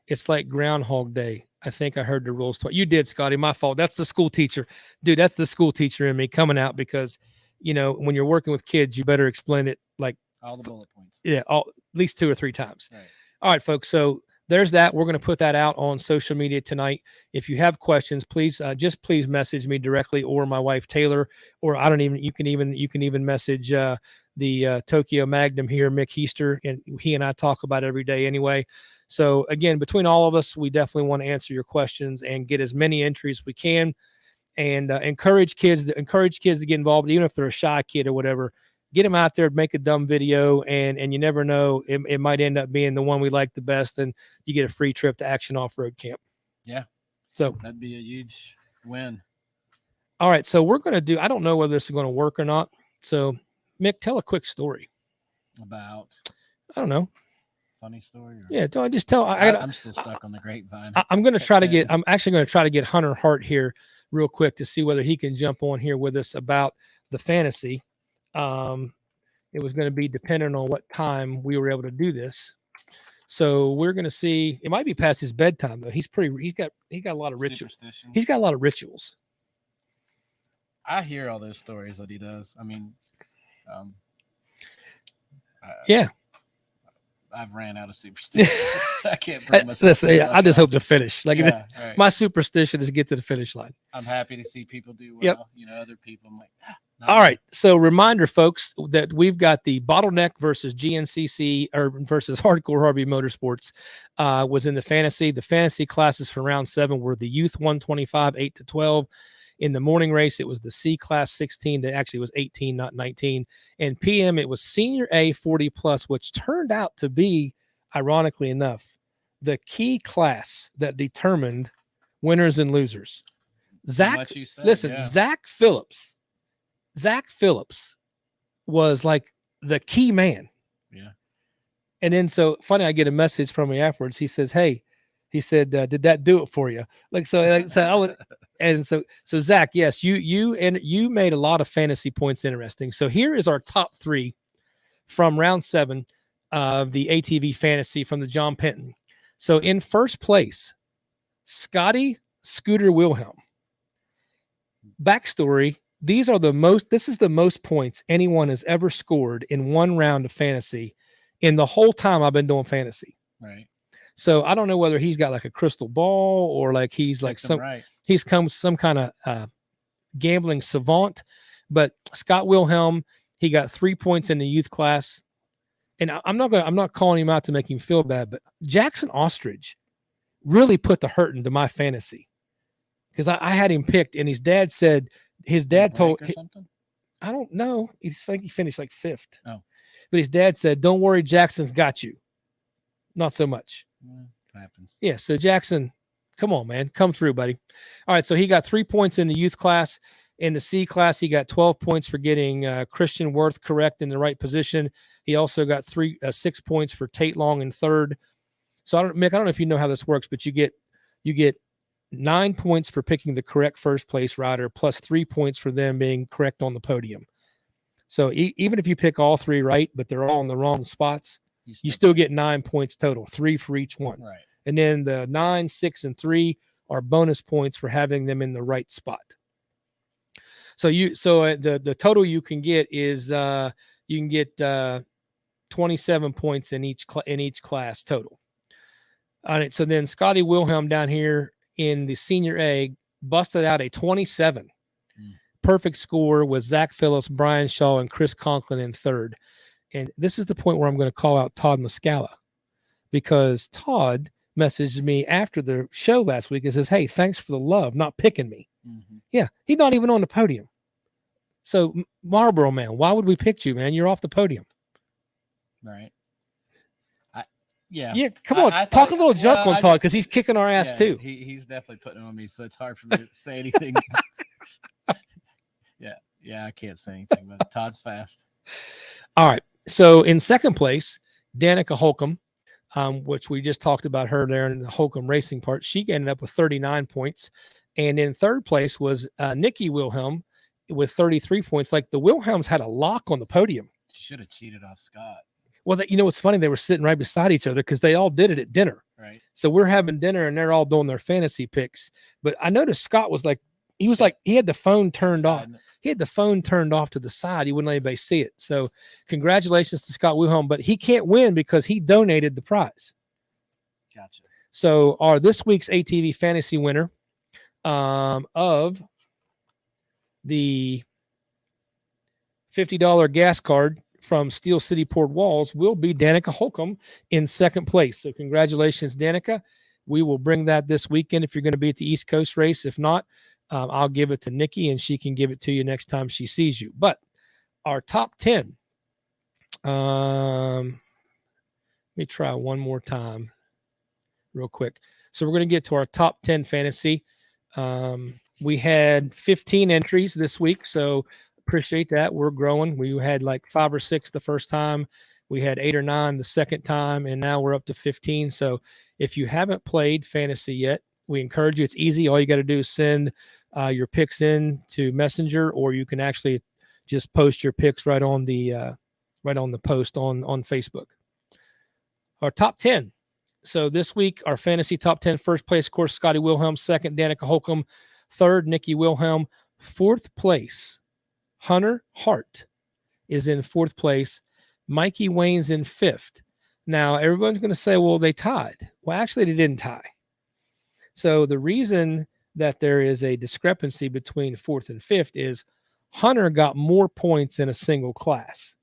it's like Groundhog Day. I think I heard the rules twice. You did, Scotty. My fault. That's the school teacher. Dude, that's the school teacher in me coming out because, when you're working with kids, you better explain it like all the bullet points. Yeah, at least 2 or 3 times. Right. All right, folks. So there's that. We're going to put that out on social media tonight. If you have questions, please please message me directly or my wife Taylor, or you can even message the Tokyo Magnum here, Mick Heaster, and he and I talk about it every day anyway. So again, between all of us, we definitely want to answer your questions and get as many entries as we can, and encourage kids to get involved, even if they're a shy kid or whatever. Get them out there, make a dumb video, and you never know, it might end up being the one we like the best, and you get a free trip to Action Off-Road Camp. Yeah. So that'd be a huge win. All right, so we're going to do, I don't know whether this is going to work or not. So, Mick, tell a quick story. About? I don't know. Funny story? Or... Yeah, don't just tell. I'm still stuck on the grapevine. I'm actually going to try to get Hunter Hart here real quick to see whether he can jump on here with us about the fantasy. It was going to be dependent on what time we were able to do this. So we're going to see. It might be past his bedtime though. He's got a lot of rituals. He's got a lot of rituals. I hear all those stories that he does. I mean, yeah. I've ran out of superstition. I can't bring myself. I just hope to finish. Like right. My superstition is get to the finish line. I'm happy to see people do well. Yep. Other people. I'm like, all right. So reminder, folks, that we've got the Bottleneck versus GNCC versus Hardcore Harvey Motorsports was in the fantasy. The fantasy classes for round 7 were the youth 125, 8 to 12. In the morning race, it was the C class 16 to actually it was 18, not 19. And PM, it was senior A 40 plus, which turned out to be, ironically enough, the key class that determined winners and losers. Zach Phillips was like the key man. Yeah. And then so funny, I get a message from me afterwards. He says, hey, he said, did that do it for you? So I would, and so Zach, yes, you made a lot of fantasy points interesting. So here is our top 3 from round 7 of the ATV fantasy from the John Penton. So in first place, Scotty Scooter Wilhelm. Backstory: this is the most points anyone has ever scored in one round of fantasy in the whole time I've been doing fantasy. Right. So I don't know whether he's got like a crystal ball or like he's like he's come some kind of gambling savant. But Scott Wilhelm, he got 3 points in the youth class, and I'm not calling him out to make him feel bad, but Jackson Ostrich really put the hurt into my fantasy because I had him picked, and his dad told something? I don't know. I think he finished like 5th. Oh, but his dad said, "Don't worry, Jackson's got you." Not so much. Happens. Yeah. So Jackson, come on, man, come through, buddy. All right. So he got 3 points in the youth class. In the C class, he got 12 points for getting Christian Worth correct in the right position. He also got 6 points for Tate Long in 3rd. So Mick, I don't know if you know how this works, but you get 9 points for picking the correct first place rider, plus 3 points for them being correct on the podium. So even if you pick all 3 right, but they're all in the wrong spots, you still get 9 points total, 3 for each one. Right. And then the 9, 6, and 3 are bonus points for having them in the right spot. So the total you can get is you can get 27 points in each class total. All right. So then Scotty Wilhelm down here in the senior A busted out a 27. Perfect score with Zach Phillips, Brian Shaw, and Chris Conklin in 3rd. And this is the point where I'm going to call out Todd Muscala, because Todd messaged me after the show last week and says, "Hey, thanks for the love, not picking me." Mm-hmm. Yeah, he's not even on the podium. So Marlboro man, why would we pick you, man? You're off the podium. Right. Yeah. Come on, talk a little junk on Todd because he's kicking our ass too. He's definitely putting it on me, so it's hard for me to say anything Yeah, I can't say anything, but Todd's fast. All right. So in second place, Danica Holcomb, which we just talked about her there in the Holcomb Racing part. She ended up with 39 points. And in third place was Nikki Wilhelm with 33 points. Like the Wilhelms had a lock on the podium. She should have cheated off Scott. Well, what's funny? They were sitting right beside each other because they all did it at dinner. Right. So we're having dinner and they're all doing their fantasy picks. But I noticed Scott was like, he had the phone turned off. He had the phone turned off to the side. He wouldn't let anybody see it. So congratulations to Scott Wilhelm, but he can't win because he donated the prize. Gotcha. So our this week's ATV fantasy winner of the $50 gas card from Steel City Port Walls will be Danica Holcomb in second place. So congratulations, Danica. We will bring that this weekend if you're going to be at the East Coast race. If not, I'll give it to Nikki and she can give it to you next time she sees you. But our top 10, let me try one more time real quick. So we're going to get to our top 10 fantasy. We had 15 entries this week, so appreciate that. We're growing. We had like 5 or 6 the first time. We had 8 or 9 the second time, and now we're up to 15. So if you haven't played fantasy yet, we encourage you. It's easy. All you got to do is send your picks in to Messenger, or you can actually just post your picks right on the post on Facebook. Our top 10. So this week, our fantasy top 10, first place, of course, Scotty Wilhelm. Second, Danica Holcomb. Third, Nikki Wilhelm. Fourth place, Hunter Hart is in fourth place. Mikey Wayne's in fifth. Now, everyone's going to say, well, they tied. Well, actually, they didn't tie. So the reason that there is a discrepancy between fourth and fifth is Hunter got more points in a single class.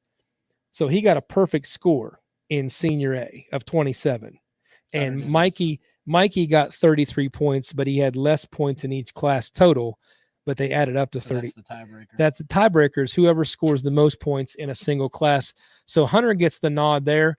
So he got a perfect score in Senior A of 27. And Mikey got 33 points, but he had less points in each class total, but they added up to 30. That's the tiebreaker. That's the tiebreakers, whoever scores the most points in a single class. So Hunter gets the nod there.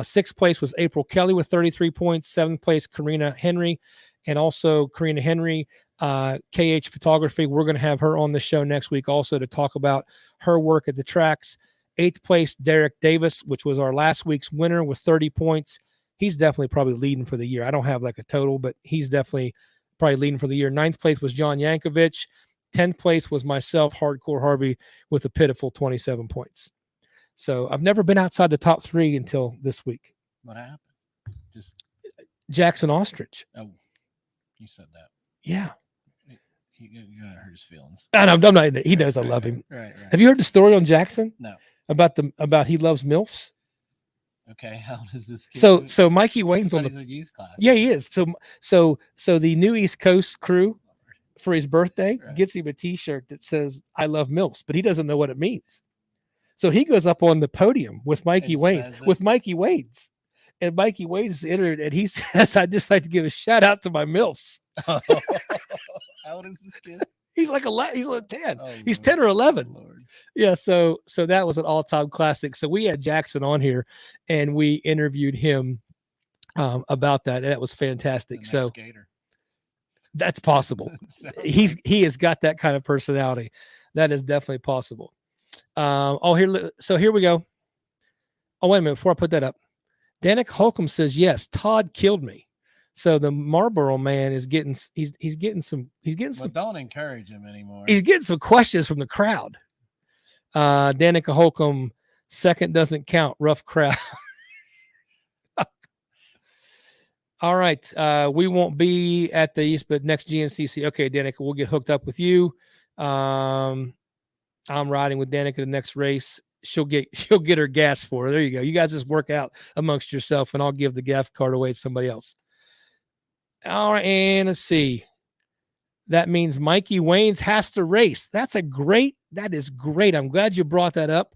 Sixth place was April Kelly with 33 points. Seventh place, Karina Henry. And also Karina Henry, KH Photography. We're going to have her on the show next week also to talk about her work at the tracks. Eighth place, Derek Davis, which was our last week's winner with 30 points. He's definitely probably leading for the year. I don't have like a total, but he's definitely probably leading for the year. Ninth place was John Yankovic. 10th place was myself, Hardcore Harvey, with a pitiful 27 points. So I've never been outside the top 3 until this week. What happened? Just Jackson Ostrich. Oh, you said that. Yeah. You're going to hurt his feelings. And I'm not. He knows I love him. Right. Have you heard the story on Jackson? No. About he loves MILFs? Okay, how does this kid so Mikey Wayne's on the youth class? Yeah, he is. So the new East Coast crew for his birthday gets him a T-shirt that says "I love MILFs," but he doesn't know what it means. So he goes up on the podium with Mikey Wayne's, and Mikey Wayne's entered, and he says, "I'd just like to give a shout out to my MILFs." How old is this kid? He's like 11. He's like 10. Oh, he's Lord. 10 or 11. Lord. Yeah. So that was an all-time classic. So we had Jackson on here and we interviewed him about that. And that was fantastic. So skater. That's possible. He has got that kind of personality. That is definitely possible. Here we go. Oh, wait a minute. Before I put that up, Danica Holcomb says, yes, Todd killed me. So the Marlboro man is getting some. But don't encourage him anymore. He's getting some questions from the crowd. Danica Holcomb, second doesn't count. Rough crowd. All right. We won't be at the East, but next GNCC. Okay, Danica, we'll get hooked up with you. I'm riding with Danica the next race. She'll get her gas for her. There you go. You guys just work out amongst yourself, and I'll give the gas card away to somebody else. All right, and let's see. That means Mikey Wayne's has to race. That is great. I'm glad you brought that up,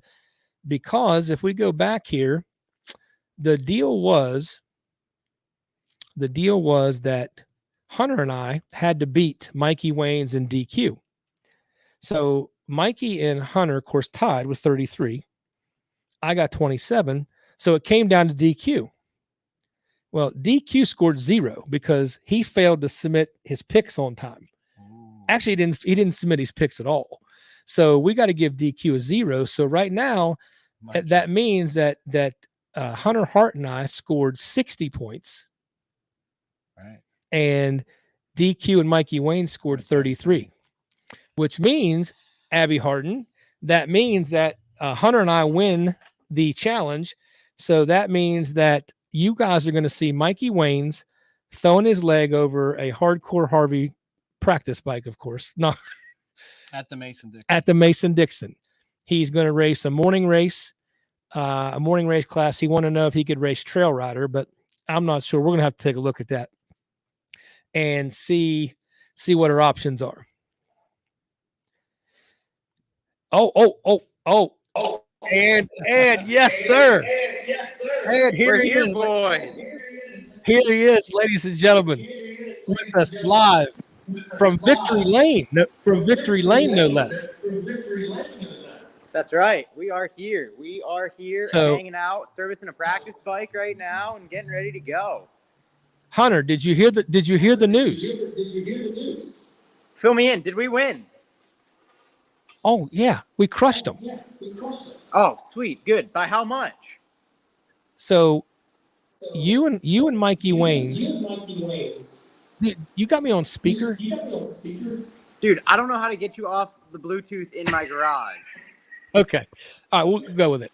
because if we go back here, the deal was that Hunter and I had to beat Mikey Wayne's in DQ. So Mikey and Hunter, of course, tied with 33. I got 27. So it came down to DQ. Well, DQ scored 0 because he failed to submit his picks on time. Actually, he didn't submit his picks at all. So we got to give DQ a 0. So right now, that means that Hunter Hart and I scored 60 points. Right. And DQ and Mikey Wayne scored 33, which means, Abby Harden, that means that Hunter and I win the challenge. So that means that you guys are going to see Mikey Wayne's throwing his leg over a Hardcore Harvey practice bike, of course. Not at the Mason-Dixon. At the Mason-Dixon. He's going to race a morning race class. He wanted to know if he could race Trail Rider, but I'm not sure. We're going to have to take a look at that and see what our options are. Oh. And yes, sir. And here he is, boys. Here he is, ladies and gentlemen, with us live from Victory Lane. No less. That's right. We are here. So, hanging out, servicing a practice bike right now, and getting ready to go. Hunter, did you hear the news? Fill me in. Did we win? Oh yeah, we crushed them. Oh, sweet. Good. By how much? So you and Mikey Wayne's. You got me on speaker? Dude, I don't know how to get you off the Bluetooth in my garage. Okay. All right, we'll go with it.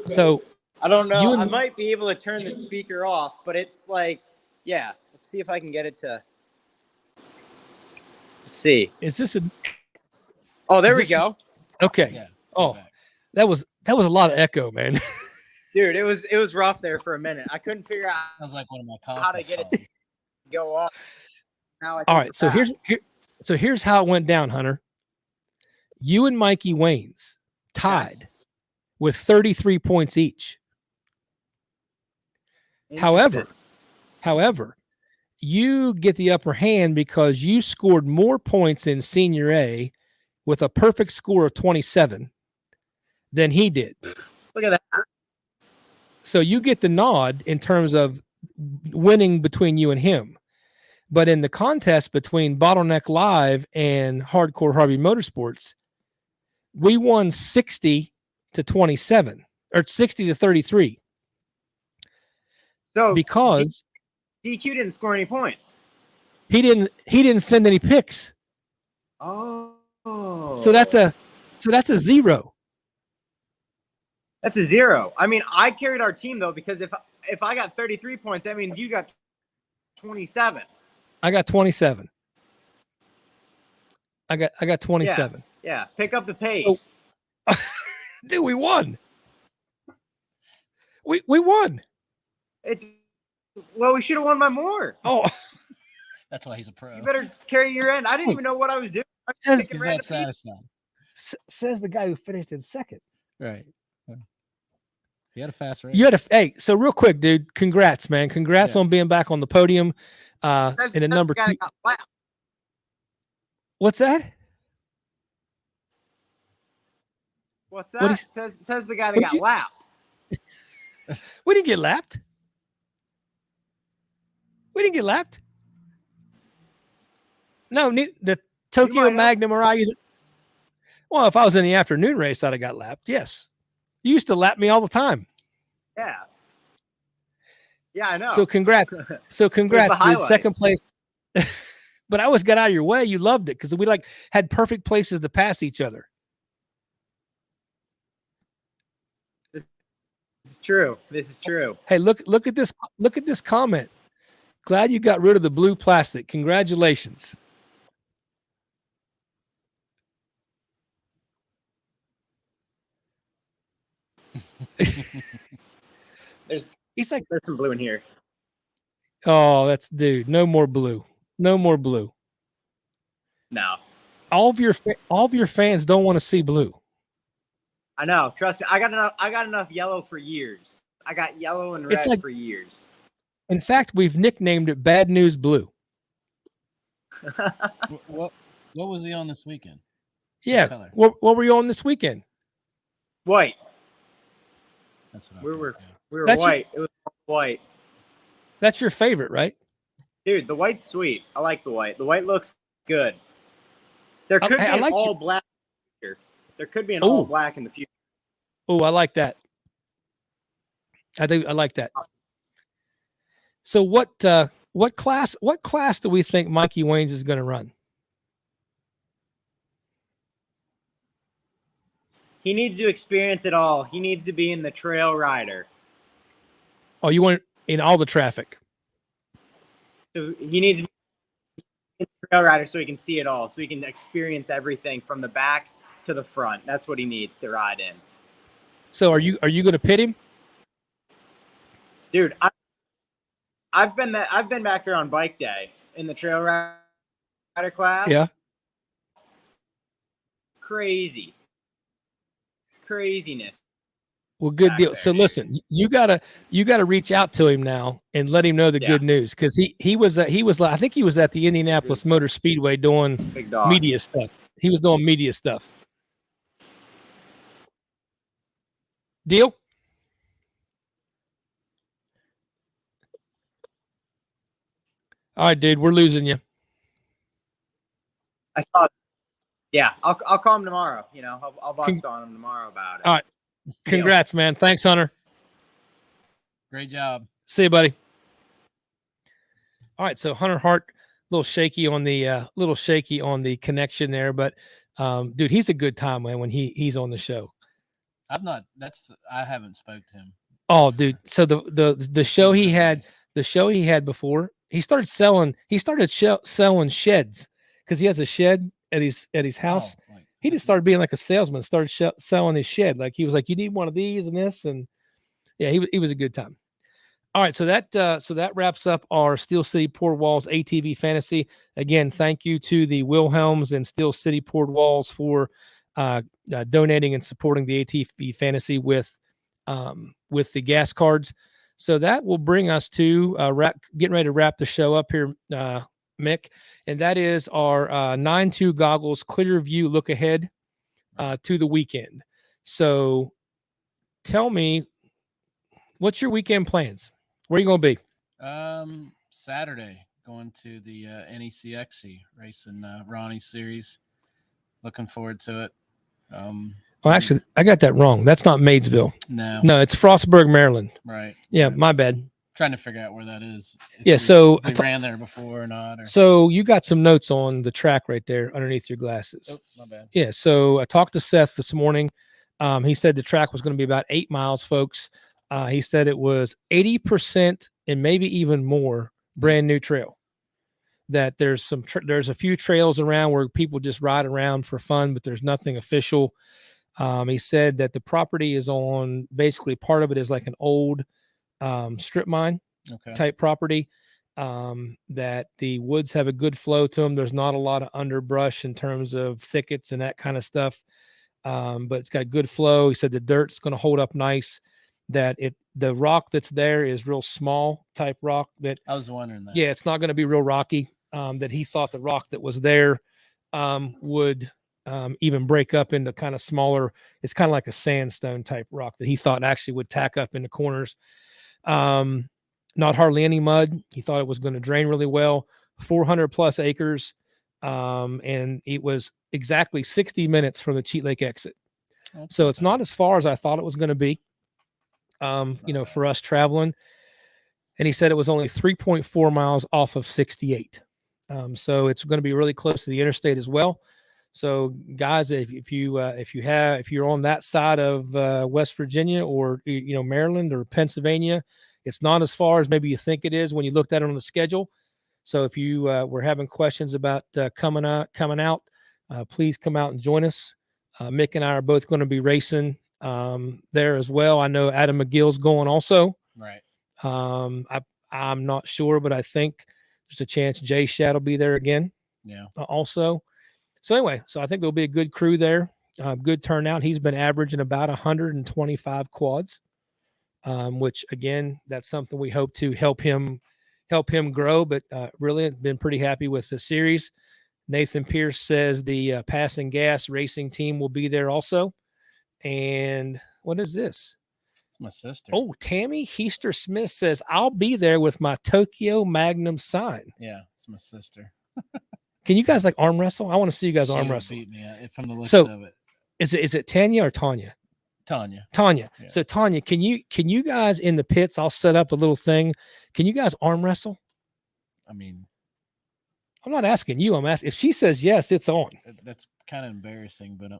So I don't know. I might be able to turn the speaker off, but it's like, yeah. Let's see if I can get it to. Let's see. Is this a? Oh, there we go. Okay. Yeah, oh, that was a lot of echo, man. Dude, it was rough there for a minute. I couldn't figure out Sounds like one of my how to get it to go off. Now all right, so here's how it went down, Hunter. You and Mikey Wayne's tied with 33 points each. However, you get the upper hand because you scored more points in Senior A with a perfect score of 27 than he did. Look at that. So you get the nod in terms of winning between you and him. But in the contest between Bottleneck Live and Hardcore Harvey Motorsports, we won 60 to 27 or 60 to 33. So because DQ didn't score any points. He didn't send any picks. Oh. So that's a 0. That's a 0. I mean, I carried our team though, because if I got 33 points, that means you got 27. I got 27. I got 27. Yeah. Pick up the pace. So, dude, we won. We won. Well, we should have won by more. Oh, that's why he's a pro. You better carry your end. I didn't even know what I was doing. Says the guy who finished in second. Right. He had a fast race. Hey, so real quick, dude, congrats, man. Congrats on being back on the podium. In the number 2. What's that? What's that? Says the guy that got lapped. We didn't get lapped. No, the Tokyo Magnum or I. Well, if I was in the afternoon race, I'd have got lapped. Yes. You used to lap me all the time. Yeah. Yeah, I know. So congrats. Dude. Second place. But I always got out of your way. You loved it because we had perfect places to pass each other. This is true. Hey, look at this. Look at this comment. Glad you got rid of the blue plastic. Congratulations. There's some blue in here. Oh, dude. No more blue. No more blue. No. All of your fans don't want to see blue. I know. Trust me. I got enough yellow for years. I got yellow and red for years. In fact, we've nicknamed it Bad News Blue. What was he on this weekend? Yeah. What were you on this weekend? White. That's what we were white. It was white. That's your favorite, right? Dude, the white's sweet. I like the white. The white looks good. There could be all black here. There could be an Ooh. all black in the future. Oh, I like that. I like that. So what class do we think Mikey Waynes is going to run? He needs to experience it all. He needs to be in the trail rider. Oh, you want in all the traffic? So he needs to be in the trail rider so he can see it all, so he can experience everything from the back to the front. That's what he needs to ride in. So are you going to pit him? Dude, I've been back there on bike day in the trail rider class. Yeah. Craziness. Well, good back deal. there, So dude. listen, you gotta reach out to him now and let him know the good news, because he was I think he was at the Indianapolis Motor Speedway doing Big dog. media stuff. He was doing media stuff. Deal? All right, dude, we're losing you. I saw it. Yeah, I'll call him tomorrow. You know, I'll bust on him tomorrow about it. All right. Congrats, man. Thanks, Hunter. Great job. See you, buddy. All right, so Hunter Hart, a little shaky on the connection there, but dude, he's a good time, man, when he's on the show. I haven't spoke to him. Oh, dude. So the show he had before, he started selling sheds, because he has a shed at his house. Oh, like, He just started being like a salesman, started selling his shed. Like he was like, you need one of these and this, and yeah, he was a good time. All right, so that wraps up our Steel City Poured Walls ATV Fantasy. Again, thank you to the Wilhelms and Steel City Poured Walls for donating and supporting the ATV Fantasy with the gas cards. So that will bring us to getting ready to wrap the show up here, Mick, and that is our 9-2 goggles clear view look ahead to the weekend. So tell me, what's your weekend plans? Where are you going to be? Saturday, going to the NECXC racing Ronnie's series. Looking forward to it. Oh, actually, I got that wrong. That's not Maidesville. No, it's Frostburg, Maryland. right. Yeah, my bad. Trying to figure out where that is. If we ran there before or not. So you got some notes on the track right there underneath your glasses. Oh, my bad. Yeah, so I talked to Seth this morning. He said the track was going to be about 8 miles, folks. He said it was 80% and maybe even more brand new trail. That there's there's a few trails around where people just ride around for fun, but there's nothing official. He said that the property is on, basically part of it is like an old strip mine type property, that the woods have a good flow to them. There's not a lot of underbrush in terms of thickets and that kind of stuff, but it's got good flow. He said the dirt's going to hold up nice, that the rock that's there is real small type rock. That I was wondering that. Yeah, it's not going to be real rocky. That he thought the rock that was there would even break up into kind of smaller. It's kind of like a sandstone type rock that he thought actually would tack up in the corners. Not hardly any mud. He thought it was going to drain really well. 400 plus acres, and it was exactly 60 minutes from the Cheat Lake exit. So it's not as far as I thought it was going to be. For us traveling. And he said it was only 3.4 miles off of 68. So it's going to be really close to the interstate as well. So guys, if you're on that side of West Virginia or Maryland or Pennsylvania, it's not as far as maybe you think it is when you looked at it on the schedule. So if you were having questions about coming out, please come out and join us. Mick and I are both going to be racing there as well. I know Adam McGill's going also. Right. I'm not sure, but I think there's a chance Jay Shad will be there again. Yeah. Also. So anyway, so I think there'll be a good crew there. Good turnout. He's been averaging about 125 quads, which again, that's something we hope to help him grow. But really been pretty happy with the series. Nathan Pierce says the Passing Gas racing team will be there also. And what is this? It's my sister. Oh, Tammy Heaster Smith says, I'll be there with my Tokyo Magnum sign. Yeah, it's my sister. Can you guys arm wrestle? I want to see you guys arm She wrestle. beat me from the looks So, of it. Is it Tanya or Tanya? Tanya. Tanya. Yeah. So Tanya, can you guys in the pits? I'll set up a little thing. Can you guys arm wrestle? I mean, I'm not asking you. I'm asking if she says yes, it's on. that's kind of embarrassing, but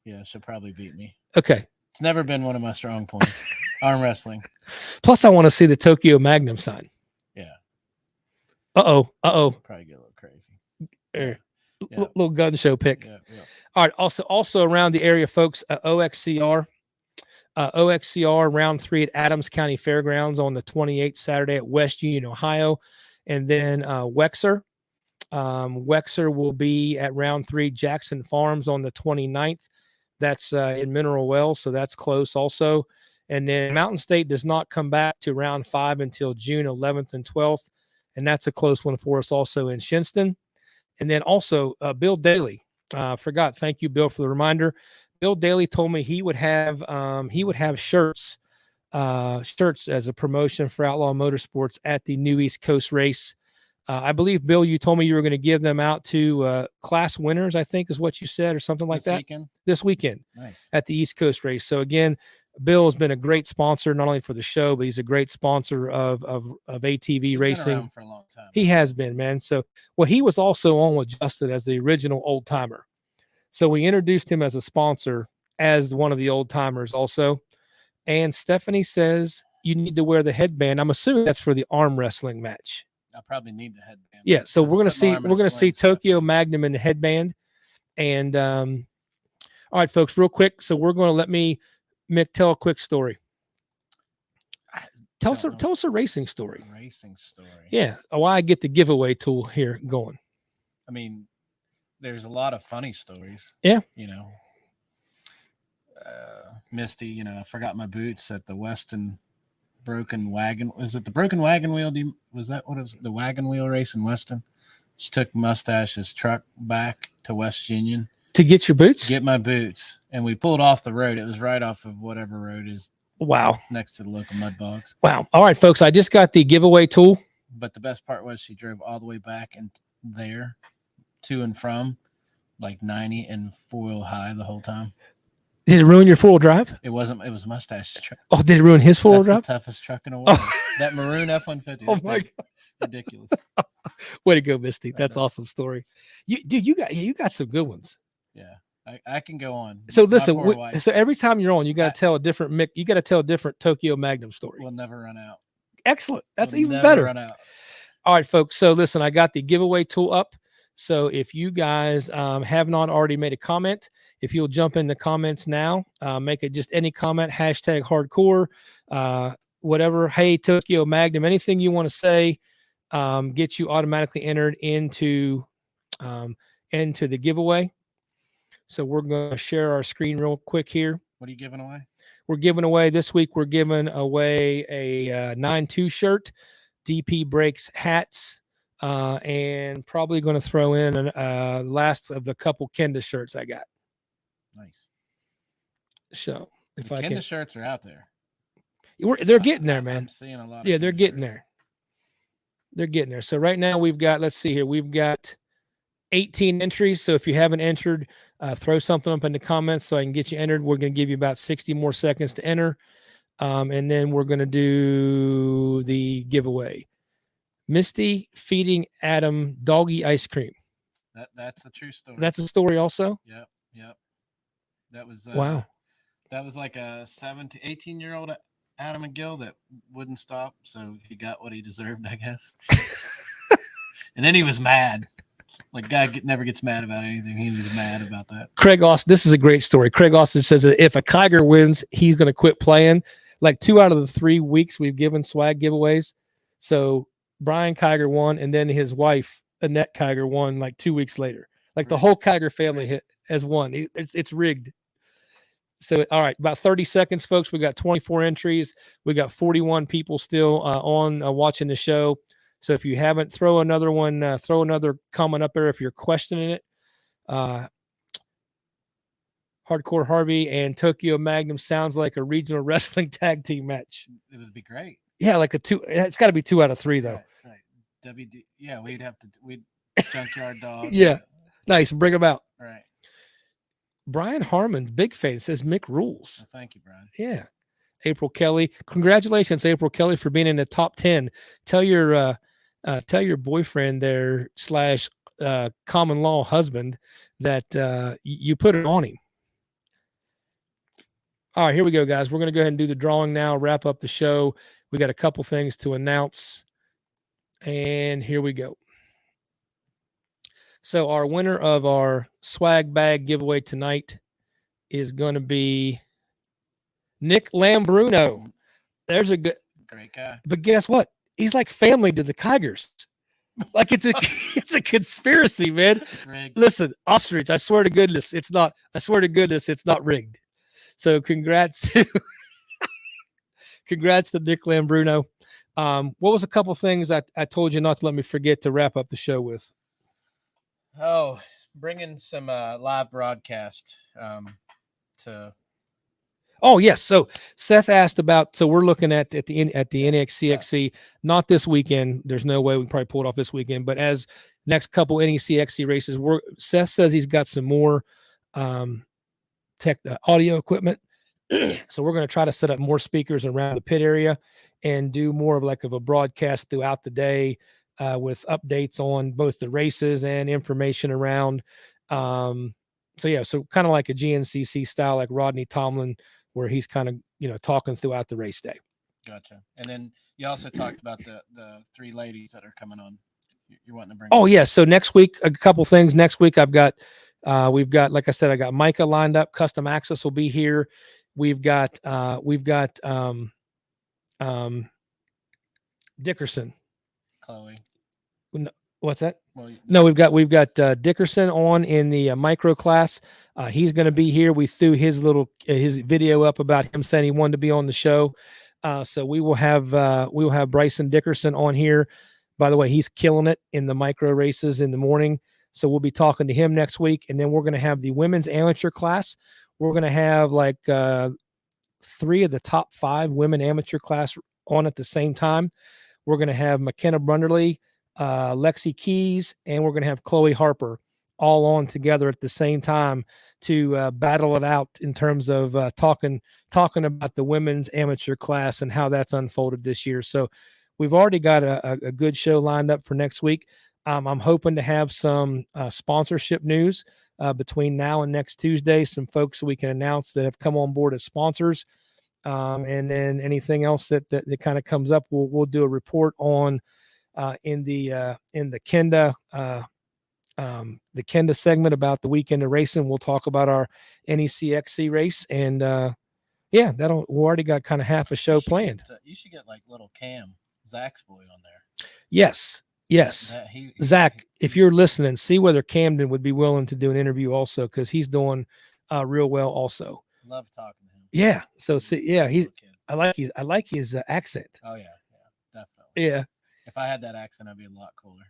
yeah, she'll probably beat me. Okay. It's never been one of my strong points. Arm wrestling. Plus, I want to see the Tokyo Magnum sign. Yeah. Uh-oh. Probably get a little crazy. Little gun show pick. Yeah. All right. Also around the area, folks, OXCR round 3 at Adams County Fairgrounds on the 28th, Saturday at West Union, Ohio. And then Wexer will be at round 3 Jackson Farms on the 29th. That's in Mineral Wells, so that's close also. And then Mountain State does not come back to round 5 until June 11th and 12th, and that's a close one for us also in Shinston. And then also Bill Daly. Forgot. Thank you, Bill, for the reminder. Bill Daly told me he would have shirts as a promotion for Outlaw Motorsports at the New East Coast race. I believe, Bill, you told me you were going to give them out to class winners, I think is what you said, or something like that. This weekend. Nice. At the East Coast race. So again, Bill has been a great sponsor, not only for the show, but he's a great sponsor of ATV racing. Been around for a long time. He has been, man. So, well, he was also on with Justin as the original old timer. So we introduced him as a sponsor, as one of the old timers also. And Stephanie says you need to wear the headband. I'm assuming that's for the arm wrestling match. I probably need the headband. Yeah, so we're gonna see Tokyo Magnum in the headband. And all right, folks, real quick. So we're gonna let Mick tell a quick story. Tell us a racing story. Racing story. Yeah. Why I get the giveaway tool here going. I mean, there's a lot of funny stories. Yeah. You know, Misty, I forgot my boots at the Weston broken wagon. Was it the broken wagon wheel? Was that what it was? The wagon wheel race in Weston? She took Mustache's truck back to West Union. To get your boots? Get my boots. And we pulled off the road. It was right off of whatever road is. Wow. Next to the local mud bogs. Wow. All right, folks. I just got the giveaway tool. But the best part was she drove all the way back and there to and from like 90 and 4-wheel high the whole time. Did it ruin your 4-wheel drive? It wasn't. It was Mustache's truck. Oh, did it ruin his 4-wheel drive? The toughest truck in the world. That maroon F-150. Oh my God. Ridiculous. Way to go, Misty. That's awesome story. You got some good ones. Yeah. I can go on. So listen, so every time you're on, you got to tell a different Mick. You got to tell a different Tokyo Magnum story. We'll never run out. Excellent. That's we'll even never better. Run out. All right, folks. So listen, I got the giveaway tool up. So if you guys have not already made a comment, if you'll jump in the comments now, make it just any comment, #hardcore, whatever. Hey, Tokyo Magnum, anything you want to say, get you automatically entered into the giveaway. So we're going to share our screen real quick here. What are you giving away? We're giving away this week. We're giving away a 9-2 shirt, DP Breaks hats, and probably going to throw in last of the couple Kenda shirts I got. Nice. So if the I Kenda can, shirts are out there. They're getting there, man. I'm seeing a lot. Yeah, they're getting there. They're getting there. So right now we've got. Let's see here. We've got 18 entries. So if you haven't entered, throw something up in the comments so I can get you entered. We're going to give you about 60 more seconds to enter. And then we're going to do the giveaway. Misty feeding Adam doggy ice cream. That's a true story. That's a story also? Yep. That was wow. That was like a 18-year-old Adam McGill that wouldn't stop, so he got what he deserved, I guess. And then he was mad. Like, guy never gets mad about anything. He was mad about that. Craig Austin, this is a great story. Craig Austin says that if a Kiger wins, he's going to quit playing. Like 2 out of the 3 weeks we've given swag giveaways. So Brian Kiger won, and then his wife, Annette Kiger, won like 2 weeks later. Like the whole Kiger family has won. It's rigged. So, all right, about 30 seconds, folks. We got 24 entries. We got 41 people still on watching the show. So if you haven't, throw another one, throw another comment up there if you're questioning it. Hardcore Harvey and Tokyo Magnum sounds like a regional wrestling tag team match. It would be great. Yeah, like a 2. It's got to be 2 out of 3 though. Right. WD. Yeah, we'd Junkyard Dog. Yeah, nice. Bring them out. Right. Brian Harmon's big fan says Mick rules. Well, thank you, Brian. Yeah. April Kelly. Congratulations, April Kelly, for being in the top 10. Tell your boyfriend there / common law husband that you put it on him. All right, here we go, guys. We're going to go ahead and do the drawing now, wrap up the show. We got a couple things to announce, and here we go. So our winner of our swag bag giveaway tonight is going to be Nick Lambruno. There's a good, Great guy. but guess what? He's like family to the Tigers. Like it's a conspiracy, man. It's rigged. Listen, ostrich, I swear to goodness, it's not. I swear to goodness, it's not rigged. So congrats to Nick Lambruno. What was a couple things I told you not to let me forget to wrap up the show with? Oh, bringing some live broadcast to. Oh yes. So Seth asked about. So we're looking at the NXCXC. Not this weekend. There's no way we can probably pull it off this weekend. But as next couple NECXC races, Seth says he's got some more audio equipment. So we're going to try to set up more speakers around the pit area and do more of a broadcast throughout the day with updates on both the races and information around. So kind of like a GNCC style, like Rodney Tomlin, where he's kind of, talking throughout the race day. Gotcha. And then you also talked about the three ladies that are coming on. You're wanting to bring. Oh yeah. So next week, a couple things. Next week, we've got, like I said, I got Micah lined up. Custom Access will be here. We've got Dickerson. Chloe. What's that? Well, No, we've got Dickerson on in the micro class. He's going to be here. We threw his video up about him saying he wanted to be on the show. So we will have Bryson Dickerson on here. By the way, he's killing it in the micro races in the morning. So we'll be talking to him next week, and then we're going to have the women's amateur class. We're going to have 3 of the top 5 women amateur class on at the same time. We're going to have McKenna Brunderly, Lexi Keys, and we're going to have Chloe Harper all on together at the same time to battle it out in terms of talking about the women's amateur class and how that's unfolded this year. So we've already got a good show lined up for next week. I'm hoping to have some sponsorship news between now and next Tuesday, some folks we can announce that have come on board as sponsors. And then anything else that kind of comes up, we'll do a report on in the Kenda segment about the weekend of racing. We'll talk about our NECXC race, and we already got kind of half a show planned. You should get little Cam, Zach's boy, on there. Yes. Zach, if you're listening, see whether Camden would be willing to do an interview also, because he's doing real well also. Love talking to him. Yeah. So I like his accent. Oh yeah, definitely. Yeah. If I had that accent, I'd be a lot cooler.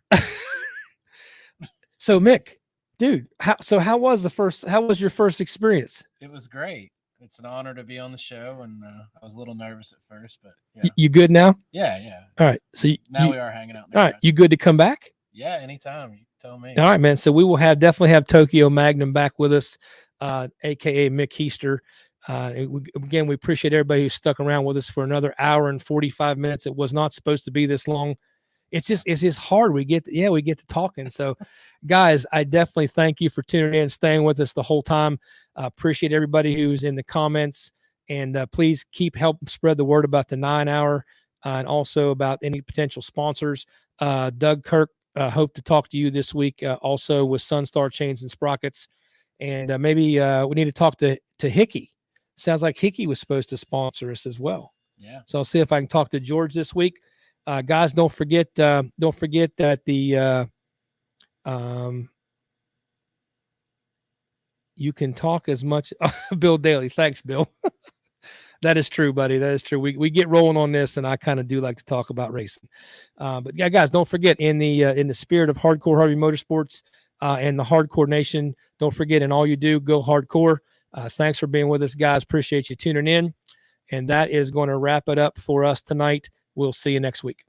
So Mick, dude, how was your first experience? It was great. It's an honor to be on the show, and I was a little nervous at first, but yeah. You good now? Yeah. All right. So now we are hanging out. All right. You good to come back? Yeah, anytime. You tell me. All right, man. So we will definitely have Tokyo Magnum back with us, aka Mick Heister. Again, we appreciate everybody who stuck around with us for another hour and 45 minutes. It was not supposed to be this long. It's just hard. We get to talking. So guys, I definitely thank you for tuning in, staying with us the whole time. Appreciate everybody who's in the comments, and please keep helping spread the word about the 9 hour and also about any potential sponsors. Doug Kirk, hope to talk to you this week also with Sunstar Chains and Sprockets. And maybe we need to talk to Hickey. Sounds like Hickey was supposed to sponsor us as well. Yeah. So I'll see if I can talk to George this week. Guys, don't forget that you can talk as much. Bill Daly. Thanks, Bill. That is true, buddy. That is true. We get rolling on this, and I kind of do like to talk about racing. But yeah, guys, don't forget, in the spirit of Hardcore Harvey Motorsports and the Hardcore Nation, don't forget, in all you do, go hardcore. Thanks for being with us, guys. Appreciate you tuning in. And that is going to wrap it up for us tonight. We'll see you next week.